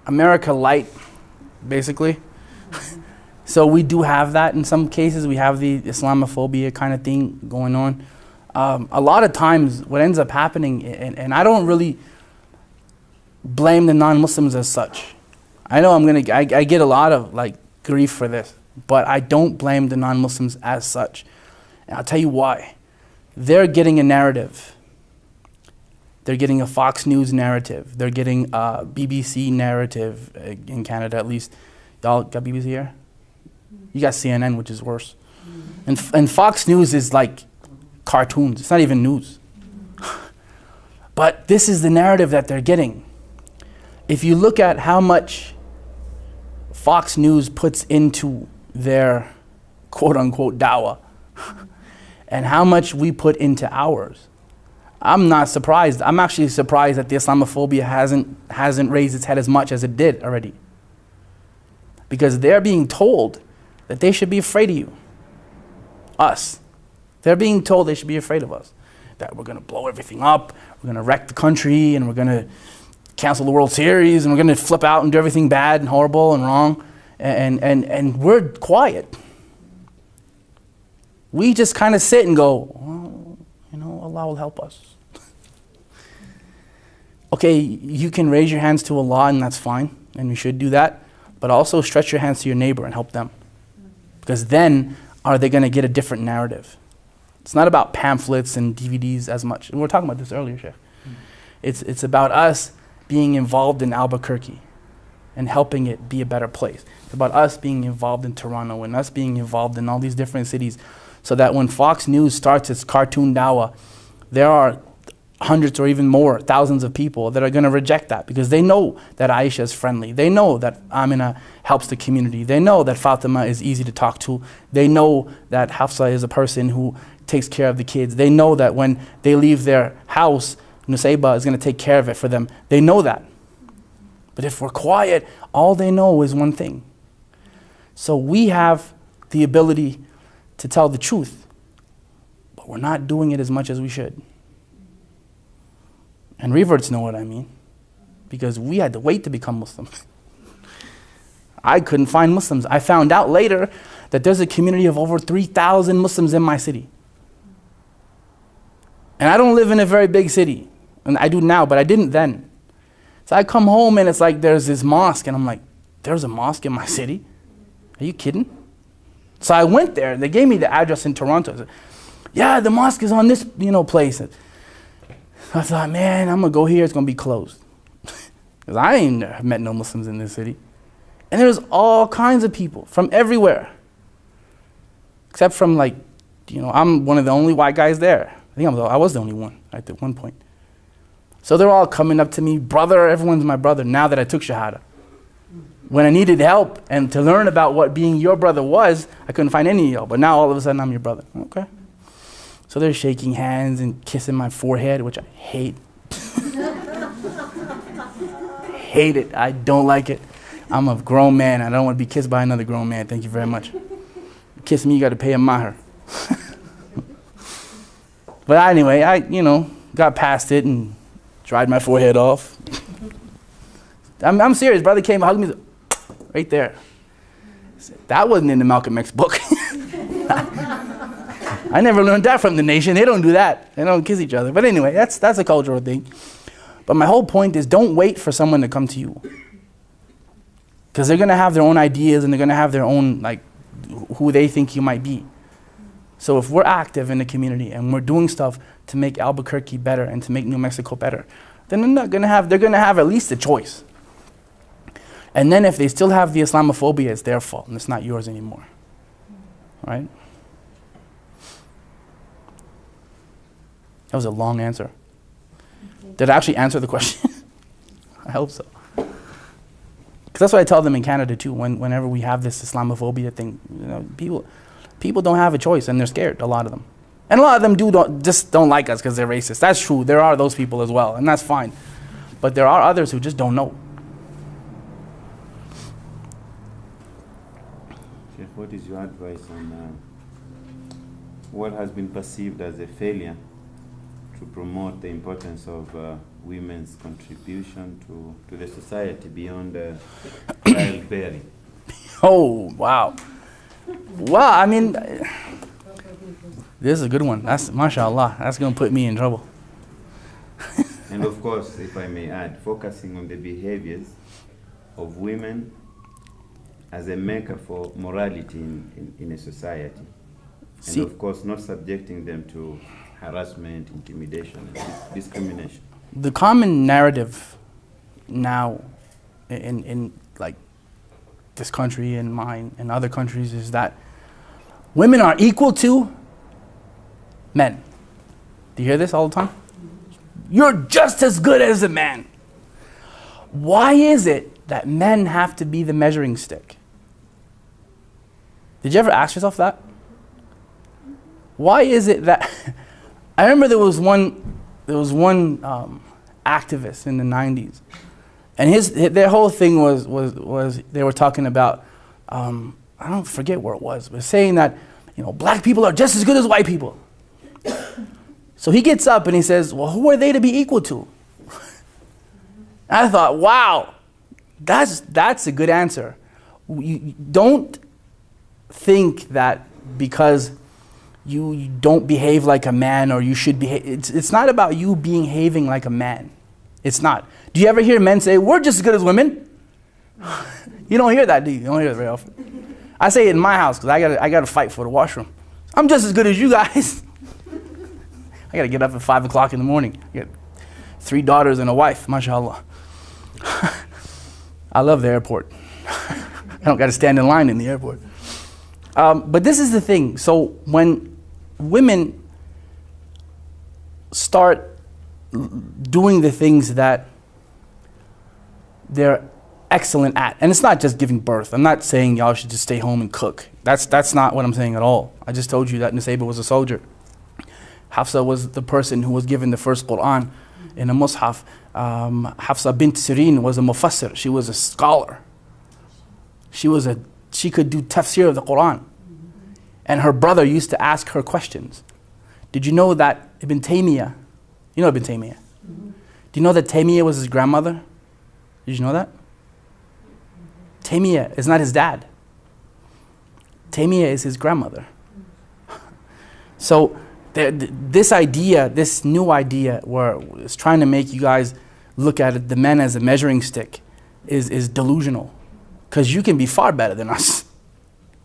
America light, basically. So we do have that in some cases. We have the Islamophobia kind of thing going on. A lot of times what ends up happening, and I don't really blame the non-Muslims as such. I know I get a lot of like grief for this, but I don't blame the non-Muslims as such. And I'll tell you why. They're getting a narrative. They're getting a Fox News narrative. They're getting a BBC narrative, in Canada at least. Y'all got BBC here? You got CNN, which is worse. And Fox News is like cartoons. It's not even news. But this is the narrative that they're getting. If you look at how much Fox News puts into their quote-unquote dawah and how much we put into ours, I'm not surprised. I'm actually surprised that the Islamophobia hasn't raised its head as much as it did already. Because they're being told that they should be afraid of you. Us. They're being told they should be afraid of us. That we're going to blow everything up, we're going to wreck the country, and we're going to cancel the World Series, and we're going to flip out and do everything bad and horrible and wrong. And we're quiet. We just kind of sit and go, well, you know, Allah will help us. Okay, you can raise your hands to Allah, and that's fine, and you should do that. But also stretch your hands to your neighbor and help them. Because then are they going to get a different narrative. It's not about pamphlets and DVDs as much. And we were talking about this earlier, Sheikh. It's about us being involved in Albuquerque and helping it be a better place. It's about us being involved in Toronto and us being involved in all these different cities, so that when Fox News starts its cartoon dawah, there are hundreds or even more, thousands of people that are going to reject that, because they know that Aisha is friendly. They know that Amina helps the community. They know that Fatima is easy to talk to. They know that Hafsa is a person who takes care of the kids. They know that when they leave their house, Nusayba is going to take care of it for them. They know that. But if we're quiet, all they know is one thing. So we have the ability to tell the truth, but we're not doing it as much as we should. And reverts know what I mean, because we had to wait to become Muslim. I couldn't find Muslims. I found out later that there's a community of over 3,000 Muslims in my city. And I don't live in a very big city. And I do now, but I didn't then. So I come home and it's like there's this mosque, and I'm like, there's a mosque in my city? Are you kidding? So I went there, and they gave me the address in Toronto. I said, yeah, the mosque is on this, place. I thought, man, I'm going to go here. It's going to be closed. Because I ain't met no Muslims in this city. And there's all kinds of people from everywhere. Except from I'm one of the only white guys there. I was the only one at one point. So they're all coming up to me, brother, everyone's my brother, now that I took Shahada. When I needed help and to learn about what being your brother was, I couldn't find any of y'all. But now all of a sudden I'm your brother. Okay. So they're shaking hands and kissing my forehead, which I hate. Hate it. I don't like it. I'm a grown man. I don't want to be kissed by another grown man. Thank you very much. Kiss me, you got to pay a mahr. But anyway, I, got past it and dried my forehead off. I'm serious. Brother came and hugged me right there. That wasn't in the Malcolm X book. I never learned that from the nation. They don't do that. They don't kiss each other. But anyway, that's a cultural thing. But my whole point is, don't wait for someone to come to you. Because they're going to have their own ideas, and they're going to have their own, who they think you might be. So if we're active in the community and we're doing stuff to make Albuquerque better and to make New Mexico better, then they're going to have at least a choice. And then if they still have the Islamophobia, it's their fault and it's not yours anymore. Right? That was a long answer. Did I actually answer the question? I hope so. Because that's what I tell them in Canada too. Whenever we have this Islamophobia thing, people don't have a choice, and they're scared. A lot of them, and a lot of them don't like us because they're racist. That's true. There are those people as well, and that's fine. But there are others who just don't know. Sheikh, what is your advice on what has been perceived as a failure to promote the importance of women's contribution to the society beyond childbearing? Oh, wow. Well, I mean, this is a good one. That's, mashallah, that's going to put me in trouble. And of course, if I may add, focusing on the behaviors of women as a maker for morality in a society. And of course, not subjecting them to harassment, intimidation, and discrimination. The common narrative now in this country and mine and other countries is that women are equal to men. Do you hear this all the time? You're just as good as a man. Why is it that men have to be the measuring stick? Did you ever ask yourself that? Why is it that I remember there was one activist in the 90s, and their whole thing was they were talking about I don't forget where it was, but saying that black people are just as good as white people. So he gets up and he says, well, who are they to be equal to? I thought, wow, that's a good answer. You don't think that because you don't behave like a man or you should behave. It's not about you behaving like a man. It's not. Do you ever hear men say, we're just as good as women? You don't hear that, do you? You don't hear that very often. I say it in my house because I got to fight for the washroom. I'm just as good as you guys. I got to get up at 5 o'clock in the morning. I got 3 daughters and a wife, mashallah. I love the airport. I don't got to stand in line in the airport. But this is the thing. So when women start doing the things that they're excellent at, and it's not just giving birth. I'm not saying y'all should just stay home and cook. That's not what I'm saying at all. I just told you that Nusayba was a soldier. Hafsa was the person who was given the first Quran in a mushaf. Hafsa bint Sirin was a mufassir. She was a scholar. She could do tafsir of the Quran. And her brother used to ask her questions. Did you know that Ibn Taymiyyah, you know Ibn Taymiyyah? Do you know that Taymiyyah was his grandmother? Did you know that? Taymiyyah is not his dad. Taymiyyah is his grandmother. So this idea, this new idea where it's trying to make you guys look at it, the men as a measuring stick, is delusional. Because you can be far better than us.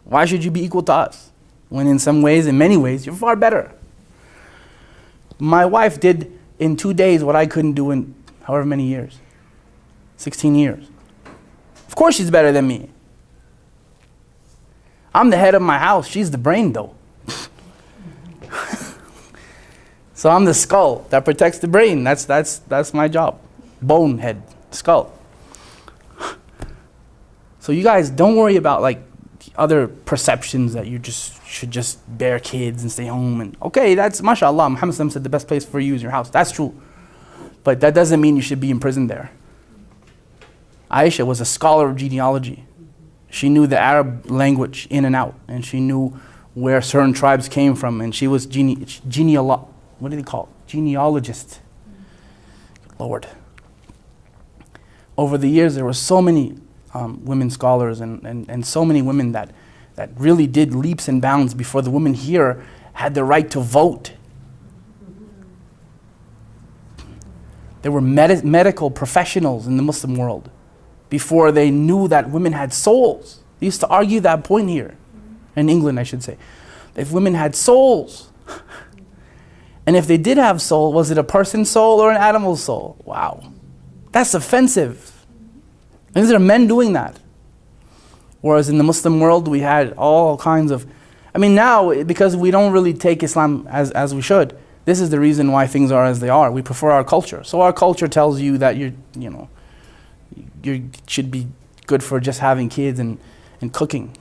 Why should you be equal to us? When in some ways, in many ways, you're far better. My wife did in 2 days what I couldn't do in however many years. 16 years. Of course she's better than me. I'm the head of my house. She's the brain though. So I'm the skull that protects the brain. That's my job. Bone head, skull. So you guys don't worry about like other perceptions that you should just bear kids and stay home. And okay, that's mashallah. Muhammad said the best place for you is your house. That's true. But that doesn't mean you should be imprisoned there. Aisha was a scholar of genealogy. She knew the Arab language in and out, and she knew where certain tribes came from, and she was what do they call it? Genealogist. Lord. Over the years, there were so many women scholars and so many women that really did leaps and bounds before the women here had the right to vote. There were medical professionals in the Muslim world before they knew that women had souls. They used to argue that point here, in England I should say. If women had souls, and if they did have soul, was it a person's soul or an animal's soul? Wow, that's offensive. And these are men doing that. Whereas in the Muslim world we had all kinds of, I mean now, because we don't really take Islam as we should, this is the reason why things are as they are. We prefer our culture. So our culture tells you that you should be good for just having kids and cooking.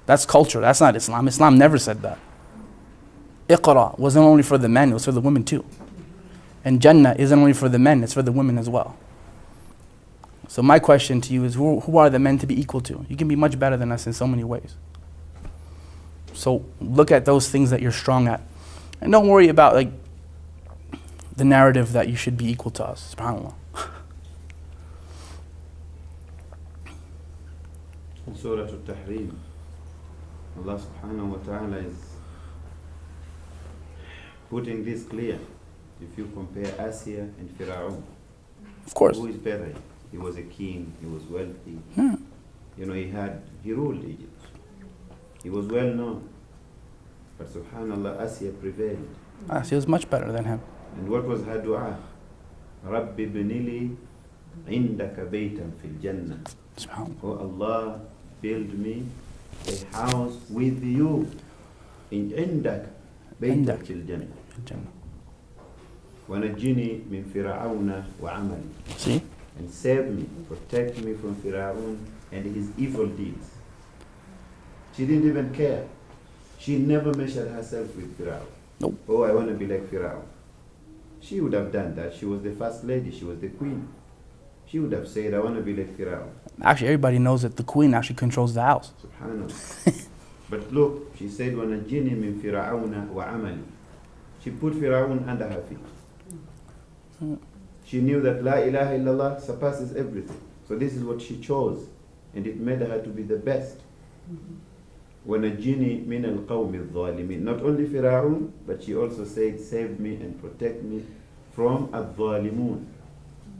That's culture, that's not Islam. Islam never said that. Iqra wasn't only for the men, it was for the women too. And Jannah isn't only for the men, it's for the women as well. So my question to you is, who are the men to be equal to? You can be much better than us in so many ways. So look at those things that you're strong at. And don't worry about like the narrative that you should be equal to us. SubhanAllah. In Surah Al-Tahrim, Allah subhanahu wa ta'ala is putting this clear. If you compare Asya and Fir'aun, of course. Who is better? He was a king, he was wealthy. Yeah. You know, he ruled Egypt. He was well known. But subhanallah, Asya prevailed. Asya was much better than him. And what was her dua? Rabbi binili indaka baytan fil jannah. Oh Allah, build me a house with you in indaka baytan fil jannah. ونجني من فرعون وعملي. See? And save me, protect me from Fir'aun and his evil deeds. She didn't even care. She never measured herself with Fir'aun. Nope. Oh, I want to be like Fir'aun. She would have done that. She was the first lady. She was the queen. She would have said, I want to be like Fir'aun. Actually, everybody knows that the queen actually controls the house. Subhanallah. But look, she said, وَنَجِّنِي مِن فِرْعَوْنَ وَعَمَلِي. She put Fir'aun under her feet. She knew that La ilaha illallah surpasses everything. So this is what she chose. And it made her to be the best. وَنَجِّنِي مِنَ الْقَوْمِ الظَّالِمِينَ. Not only Fir'aun, but she also said, save me and protect me from الظَّالِمُونَ,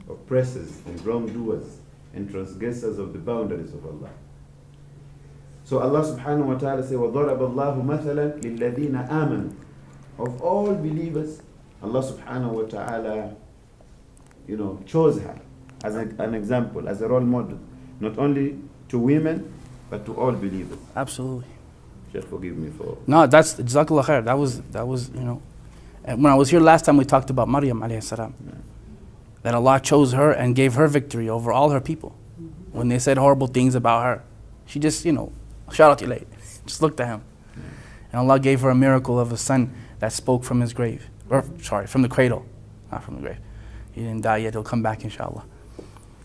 oppressors and wrongdoers and transgressors of the boundaries of Allah. So Allah subhanahu wa ta'ala said, وَضَرَبَ اللَّهُ مَثَلًا لِلَّذِينَ آمَنُوا. Of all believers, Allah subhanahu wa ta'ala chose her as an example, as a role model, not only to women, but to all believers. Absolutely. Sheikh, forgive me for... No, that's Jazakallah khair. That was, you know, and when I was here last time, we talked about Maryam alayhi salam. That Allah chose her and gave her victory over all her people. When they said horrible things about her, she just, you know, shout out ilayh, just looked at him. And Allah gave her a miracle of a son that spoke from his grave. Or, sorry, from the cradle. Not from the grave. He didn't die yet, he'll come back inshallah.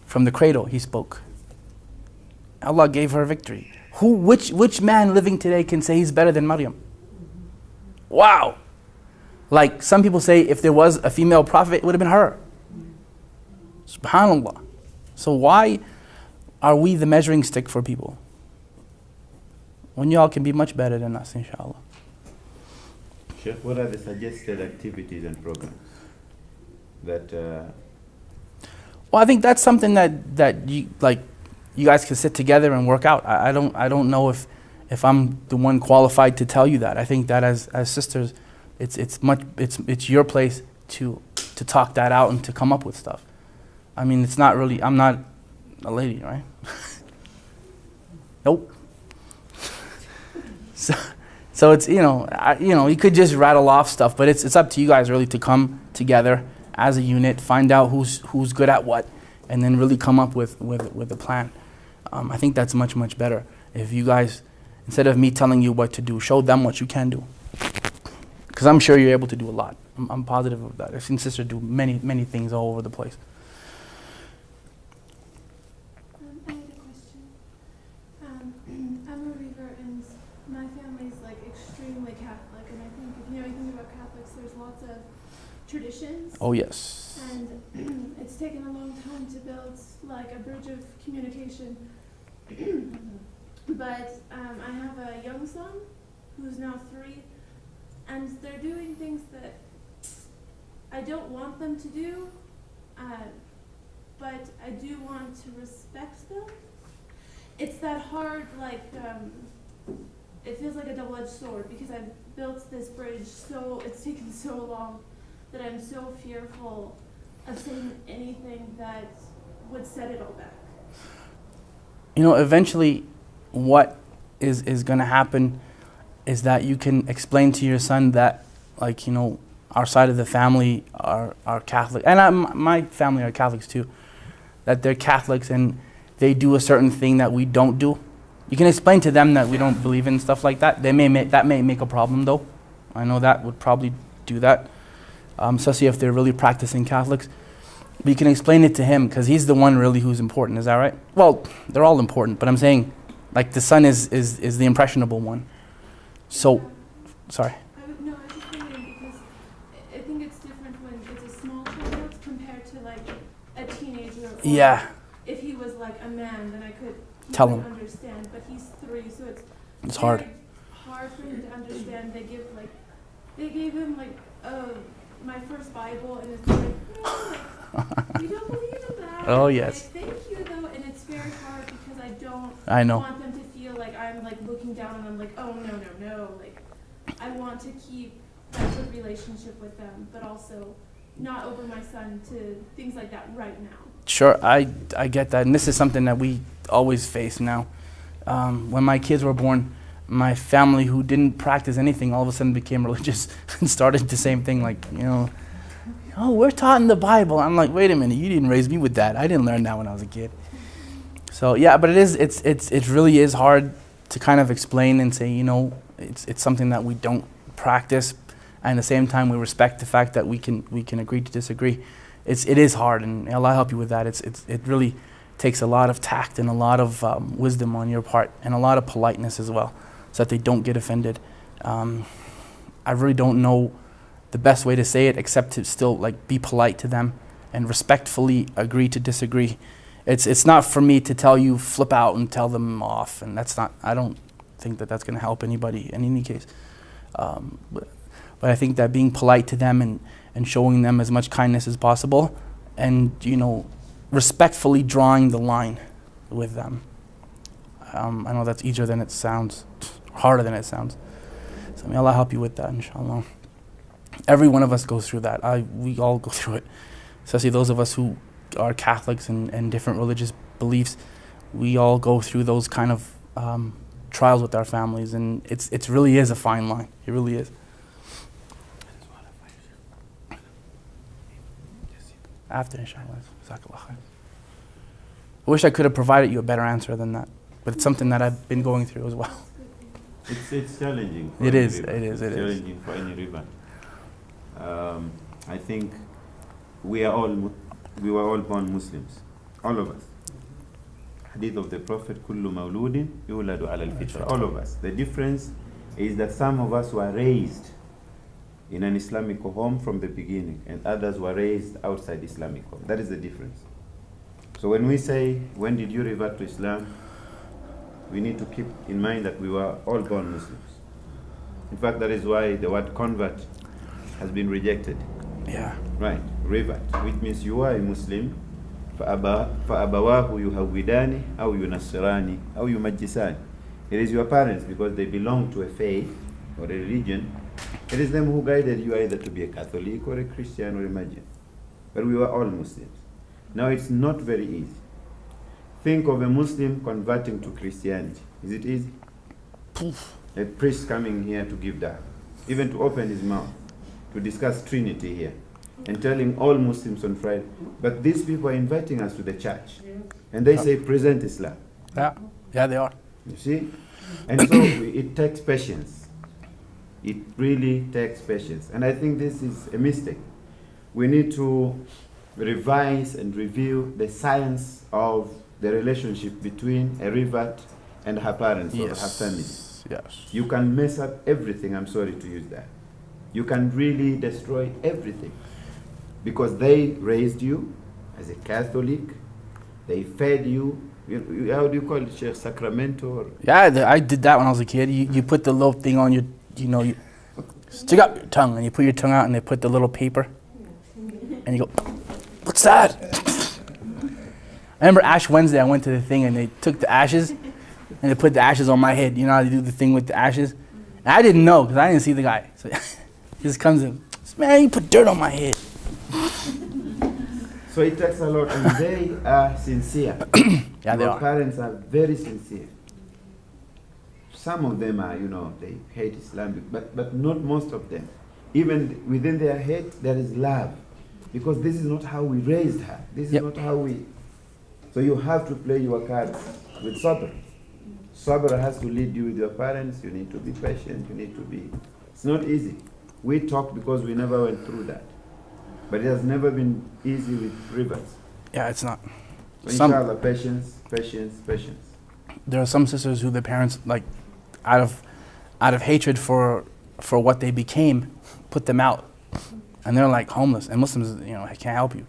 From the cradle, he spoke. Allah gave her victory. Which man living today can say he's better than Maryam? Wow! Like some people say, if there was a female prophet, it would have been her. Subhanallah. So why are we the measuring stick for people? When y'all can be much better than us, inshallah. Sheikh, what are the suggested activities and programs that... Well, I think that's something that you guys can sit together and work out. I don't know if I'm the one qualified to tell you that. I think that as sisters, it's your place to talk that out and to come up with stuff. I mean, it's not really, I'm not a lady, right? Nope. So it's, you know, you could just rattle off stuff, but it's up to you guys really to come together as a unit, find out who's good at what, and then really come up with a plan. I think that's much, much better. If you guys, instead of me telling you what to do, show them what you can do. Because I'm sure you're able to do a lot. I'm positive of that. I've seen sisters do many, many things all over the place. I had a question. I'm a revert and my family's like extremely Catholic, and I think if you know anything about Catholics, there's lots of traditions. Oh yes. And it's taken a long time to build like a bridge of communication. But I have a young son who's now 3, and they're doing things that I don't want them to do, but I do want to respect them. It's that hard, like, it feels like a double-edged sword because I've built this bridge so, it's taken so long that I'm so fearful of saying anything that would set it all back. You know, eventually what is going to happen is that you can explain to your son that, like, you know, our side of the family are Catholic, and my family are Catholics too, that they're Catholics and they do a certain thing that we don't do. You can explain to them that we don't believe in stuff like that. That may make a problem though. I know that would probably do that, especially if they're really practicing Catholics. But you can explain it to him because he's the one really who's important. Is that right? Well, they're all important, but I'm saying, like, the son is the impressionable one. So, sorry. I was just thinking because I think it's different when it's a small child compared to like a teenager. Or Yeah. If he was like a man, then I could Tell him. understand. But he's 3, so it's hard. very hard for him to understand. They gave him like my first Bible, and it's like, you don't believe in that. Oh yes. Like, thank you though, and it's very hard because I know. want them to feel like I'm like looking down on them, like, oh no, like I want to keep a good relationship with them, but also not over my son to things like that right now. Sure, I get that, and this is something that we always face now. When my kids were born, my family, who didn't practice anything, all of a sudden became religious and started the same thing, like, you know, oh, we're taught in the Bible. I'm like, wait a minute, you didn't raise me with that. I didn't learn that when I was a kid. So yeah, but it really is hard to kind of explain and say, you know, it's something that we don't practice, and at the same time we respect the fact that we can agree to disagree. It is hard, and Allah help you with that. It really takes a lot of tact and a lot of wisdom on your part, and a lot of politeness as well, so that they don't get offended. I really don't know the best way to say it except to still like be polite to them and respectfully agree to disagree. It's not for me to tell you flip out and tell them off, and that's not. I don't think that that's going to help anybody in any case. But I think that being polite to them and showing them as much kindness as possible, and, you know, respectfully drawing the line with them. I know that's easier than it sounds, harder than it sounds. So may Allah help you with that, inshallah. Every one of us goes through that. We all go through it, especially those of us who are Catholics and different religious beliefs, we all go through those kind of trials with our families, and it really is a fine line. It really is. After, inshallah. Jazakallah khair. I wish I could have provided you a better answer than that, but it's something that I've been going through as well. It's challenging. It is Challenging for any river. I think we were all born Muslims, all of us. Hadith of the Prophet, "Kullu mawludin yuladu ala al-fitra." All of us. The difference is that some of us were raised in an Islamic home from the beginning, and others were raised outside Islamic home. That is the difference. So when we say, when did you revert to Islam, we need to keep in mind that we were all born Muslims. In fact, that is why the word convert has been rejected. Yeah. Right, revert, which means you are a Muslim, فَأَبَوَاهُ يُهَوِّدَانِ أَوْ يُنَصِّرَانِ أَوْ يُمَجِّسَانِ. It is your parents, because they belong to a faith or a religion. It is them who guided you either to be a Catholic or a Christian or a Muslim. But we were all Muslims. Now it's not very easy. Think of a Muslim converting to Christianity. Is it easy? Poof. A priest coming here to give da'wah, even to open his mouth, to discuss Trinity here, and telling all Muslims on Friday. But these people are inviting us to the church, and they say, present Islam. Yeah, they are. You see? And so it takes patience. It really takes patience. And I think this is a mistake. We need to revise and review the science of the relationship between a revert and her parents or her family. Yes. You can mess up everything, I'm sorry to use that. You can really destroy everything, because they raised you as a Catholic, they fed you, how do you call it, Sheikh, Sacramento? Or Yeah, I did that when I was a kid. You put the little thing on your, you stick up your tongue, and you put your tongue out, and they put the little paper, and you go, what's that? I remember Ash Wednesday, I went to the thing, and they took the ashes, and they put the ashes on my head. You know how they do the thing with the ashes? And I didn't know, because I didn't see the guy. So he just comes in, man, you put dirt on my head. So it takes a lot, and they are sincere. Yeah, they Our are. parents are very sincere. Some of them are, they hate Islam, but not most of them. Even within their hate, there is love. Because this is not how we raised her. This is not how we... So you have to play your cards with sabr. Sabr has to lead you with your parents. You need to be patient. You need to be... It's not easy. We talk because we never went through that. But it has never been easy with rivers. Yeah, it's not. So inshallah, patience, patience, patience. There are some sisters who the parents, like, out of hatred for what they became, put them out. And they're like homeless. And Muslims, I can't help you.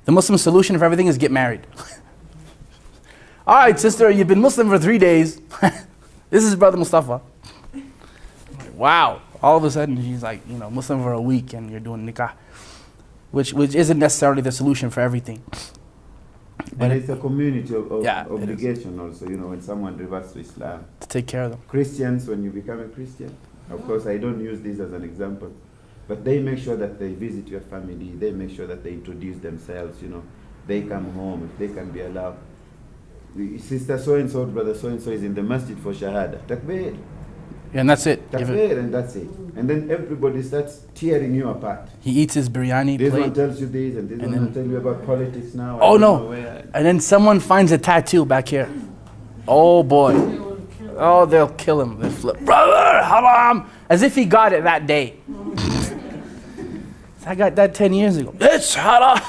The Muslim solution for everything is get married. All right, sister, you've been Muslim for 3 days. This is Brother Mustafa. Wow. All of a sudden, she's like, Muslim for a week, and you're doing nikah, which isn't necessarily the solution for everything. But it's a community of obligation also, when someone reverts to Islam. To take care of them. Christians, when you become a Christian, of course, I don't use this as an example, but they make sure that they visit your family, they make sure that they introduce themselves, they come home, if they can be allowed. Sister so-and-so, brother so-and-so is in the masjid for Shahada. Takbir. And that's it. Takbir, and that's it. And then everybody starts tearing you apart. He eats his biryani This plate. one tells you this, and this one will tell you about politics now. Oh no! And then someone finds a tattoo back here. Oh boy! Oh, they'll kill him. They'll flip. Brother, haram! As if he got it that day. I got that 10 years ago. It's haram!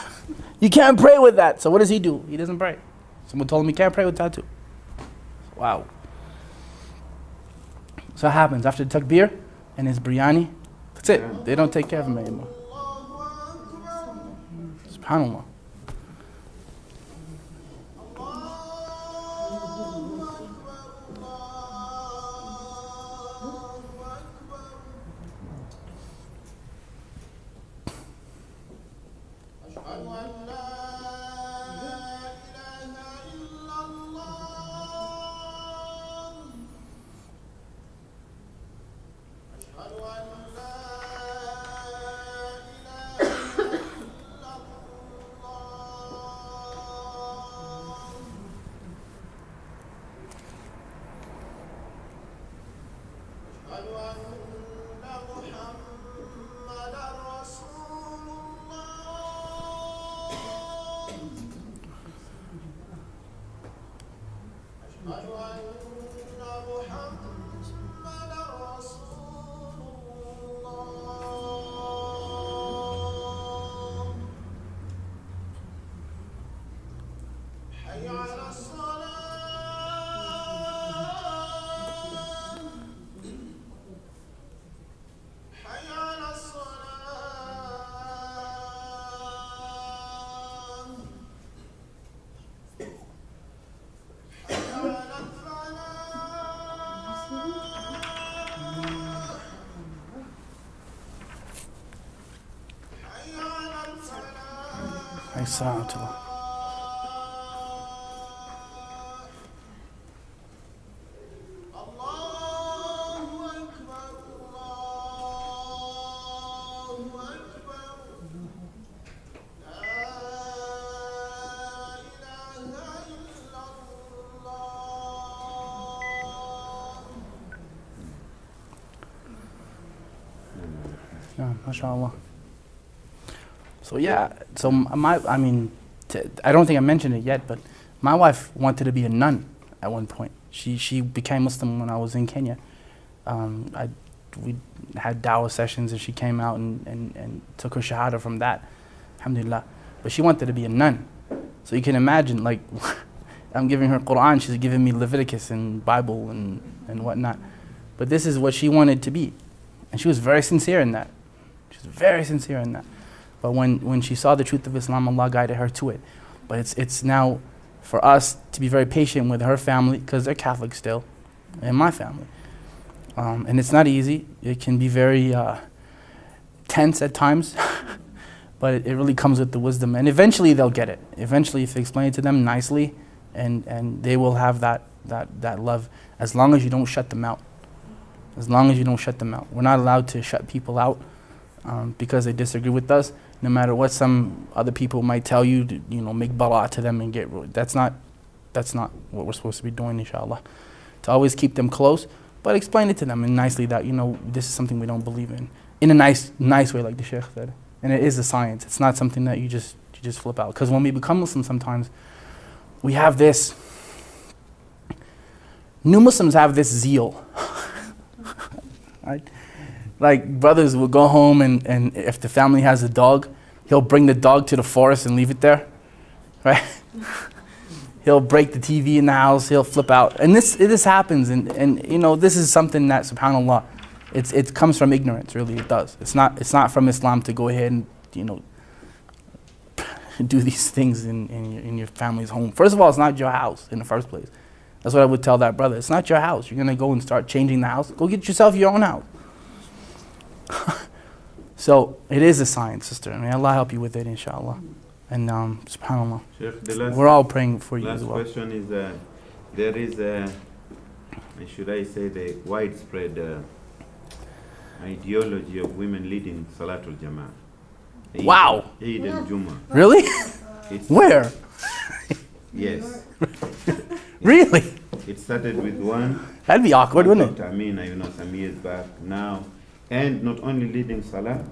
You can't pray with that. So what does he do? He doesn't pray. Someone told him he can't pray with tattoo. Wow. So what happens? After the takbir and his biryani, that's it. They don't take care of him anymore. SubhanAllah. Yeah, mashallah. So yeah, I don't think I mentioned it yet, but my wife wanted to be a nun at one point. She became Muslim when I was in Kenya. We had dawah sessions and she came out and took her shahada from that, alhamdulillah. But she wanted to be a nun. So you can imagine, like, I'm giving her Quran, she's giving me Leviticus and Bible and whatnot. But this is what she wanted to be. And she was very sincere in that. She was very sincere in that. But when she saw the truth of Islam, Allah guided her to it. But it's now for us to be very patient with her family, because they're Catholic still, and my family. And it's not easy. It can be very tense at times, but it really comes with the wisdom. And eventually they'll get it. Eventually, if you explain it to them nicely, and they will have that love, as long as you don't shut them out. As long as you don't shut them out. We're not allowed to shut people out because they disagree with us. No matter what some other people might tell you, to, make bara to them and get rude. That's not what we're supposed to be doing, inshallah. To always keep them close, but explain it to them and nicely that, this is something we don't believe in a nice way, like the Sheikh said. And it is a science. It's not something that you just flip out. Because when we become Muslims, sometimes we have this. New Muslims have this zeal, right? Like brothers will go home and if the family has a dog, he'll bring the dog to the forest and leave it there, right? He'll break the TV in the house, he'll flip out. And this happens and this is something that, subhanAllah, it comes from ignorance, really, it does. It's not from Islam to go ahead and, do these things in your family's home. First of all, it's not your house in the first place. That's what I would tell that brother. It's not your house. You're gonna go and start changing the house. Go get yourself your own house. So it is a science, sister. May Allah help you with it, inshallah. And subhanAllah, Sheikh, we're all praying for you as well. Last question is, there is should I say, the widespread ideology of women leading Salatul Jama'ah. Wow. Eid and Juma. Really? Where? Yes. Really? It started with one. That'd be awkward, wouldn't it? Amina, some years back now. And not only leading Salah,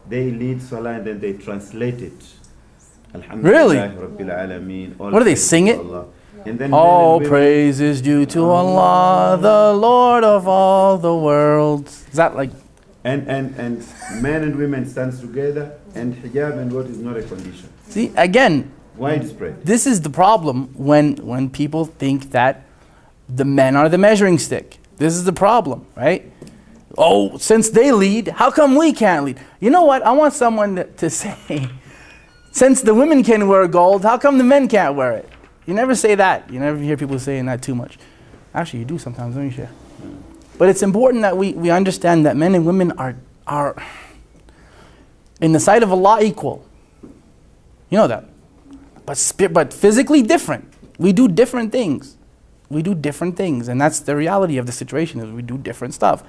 they lead Salah and then they translate it. Really? Rabbil Alameen, what do they sing it? And then all praise is due to Allah, the Lord of all the worlds. Is that like? And men and women stands together, and hijab and what is not a condition. See, again, widespread. This is the problem when people think that the men are the measuring stick. This is the problem, right? Oh, since they lead, how come we can't lead? You know what? I want someone to say, since the women can wear gold, how come the men can't wear it? You never say that. You never hear people saying that too much. Actually, you do sometimes, don't you, Sheikh? But it's important that we understand that men and women are in the sight of Allah equal. You know that. But physically different. We do different things. We do different things. And that's the reality of the situation, is we do different stuff.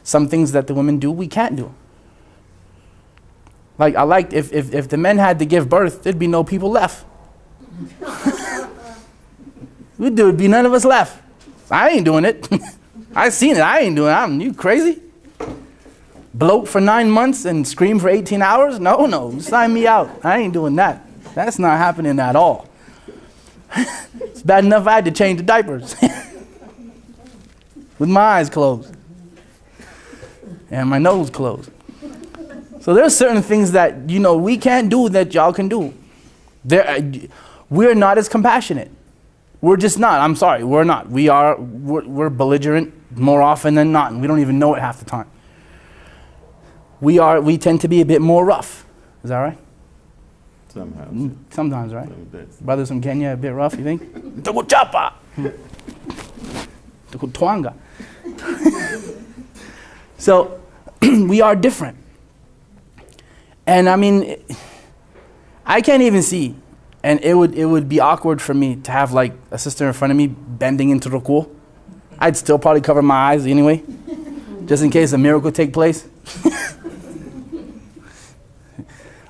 Some things that the women do, we can't do. Like, I liked if the men had to give birth, there'd be no people left. There'd be none of us left. I ain't doing it. I seen it. I ain't doing it. You crazy? Bloat for 9 months and scream for 18 hours? No. Sign me out. I ain't doing that. That's not happening at all. It's bad enough I had to change the diapers with my eyes closed and my nose closed. So there's certain things that, you know, we can't do that y'all can do. We're not as compassionate. We're just not. I'm sorry, we're not. We're belligerent more often than not, and we don't even know it half the time. We tend to be a bit more rough. Is that right? Sometimes, right? Brothers from Kenya, a bit rough, you think? Chapa! Twanga. So, we are different. And I mean, I can't even see. And it would be awkward for me to have like a sister in front of me bending into ruku. I'd still probably cover my eyes anyway, just in case a miracle take place.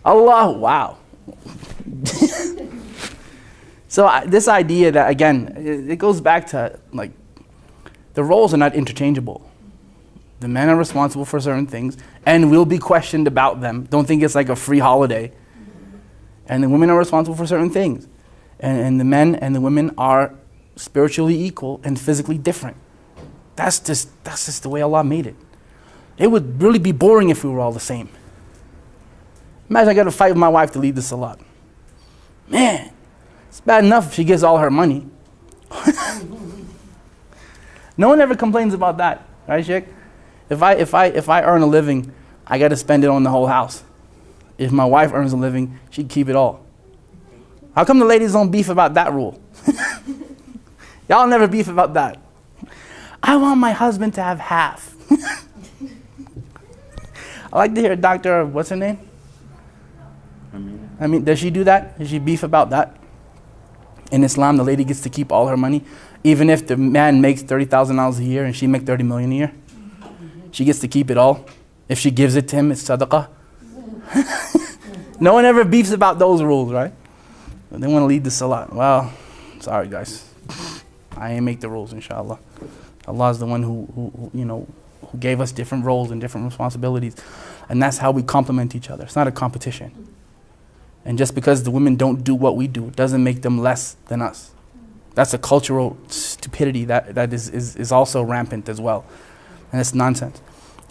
Allah, wow. So this idea that, again, it goes back to like, the roles are not interchangeable. The men are responsible for certain things and will be questioned about them. Don't think it's like a free holiday. And the women are responsible for certain things. And the men and the women are spiritually equal and physically different. That's just the way Allah made it. It would really be boring if we were all the same. Imagine I got to fight with my wife to lead the salat. Man, it's bad enough if she gets all her money. No one ever complains about that, right, Sheikh? If I earn a living, I got to spend it on the whole house. If my wife earns a living, she'd keep it all. How come the ladies don't beef about that rule? Y'all never beef about that. I want my husband to have half. I like to hear Dr. What's her name? I mean, does she do that? Does she beef about that? In Islam, the lady gets to keep all her money, even if the man makes $30,000 a year and she makes $30 million a year. She gets to keep it all. If she gives it to him, it's sadaqah. No one ever beefs about those rules, right? But they want to lead the salat. Well, sorry guys, I ain't make the rules, inshallah. Allah is the one who gave us different roles and different responsibilities, and that's how we complement each other. It's not a competition. And just because the women don't do what we do doesn't make them less than us. That's a cultural stupidity that is also rampant as well, and it's nonsense.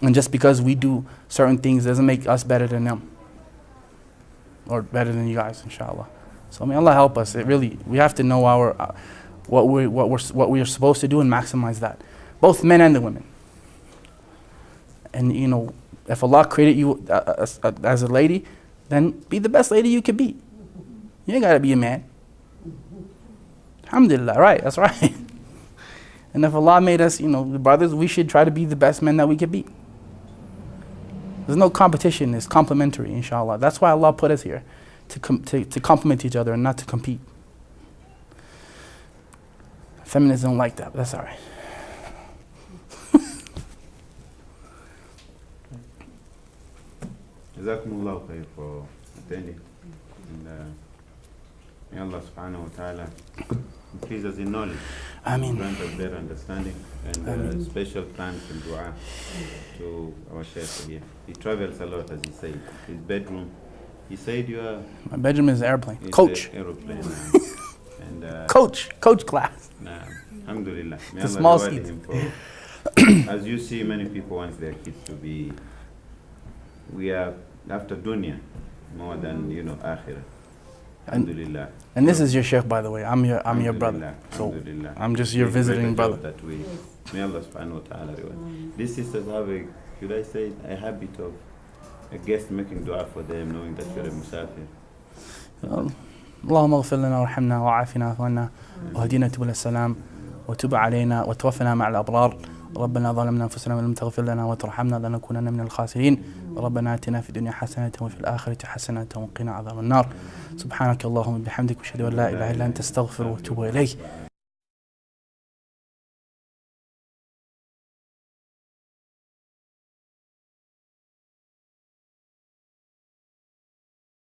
And just because we do certain things doesn't make us better than them or better than you guys, inshallah. So may Allah help us. We have to know what we're supposed to do and maximize that, both men and the women. And if Allah created you as a lady, then be the best lady you could be. You ain't gotta be a man. Alhamdulillah, right? That's right. And if Allah made us, the brothers, we should try to be the best men that we could be. There's no competition, it's complementary, inshallah. That's why Allah put us here, to complement each other and not to compete. Feminists don't like that, but that's all right. Jazakumullah khair for attending. And may Allah subhanahu wa ta'ala increase us in knowledge. Ameen. Grant us better understanding and special thanks and dua to our Shaykh here. He travels a lot, as he said. His bedroom, he said my bedroom is an airplane. Coach. Aeroplane. And coach class. Alhamdulillah. May The Allah small reward seats. him for, as you see, many people want their kids to be, we are after dunya more than akhirah. Alhamdulillah. And this is your sheikh, by the way. I'm your brother. So I'm just your visiting brother. That way. May Allah subhanahu wa ta'ala reward. These sisters have a habit of a guest making dua for them, knowing that you're a musafir. اللهم اغفر لنا وارحمنا وعافنا واعف عنا واهدنا سبل السلام وتب علينا وتوفنا مع الابرار. ربنا ظلمنا انفسنا ولم تغفر لنا وترحمنا لنكونن من الخاسرين. ربنا اتنا في الدنيا حسنة وفي الآخرة حسنة وقنا عذاب النار. سبحانك اللهم وبحمدك واشهد ان لا اله الا انت استغفر واتوب اليك.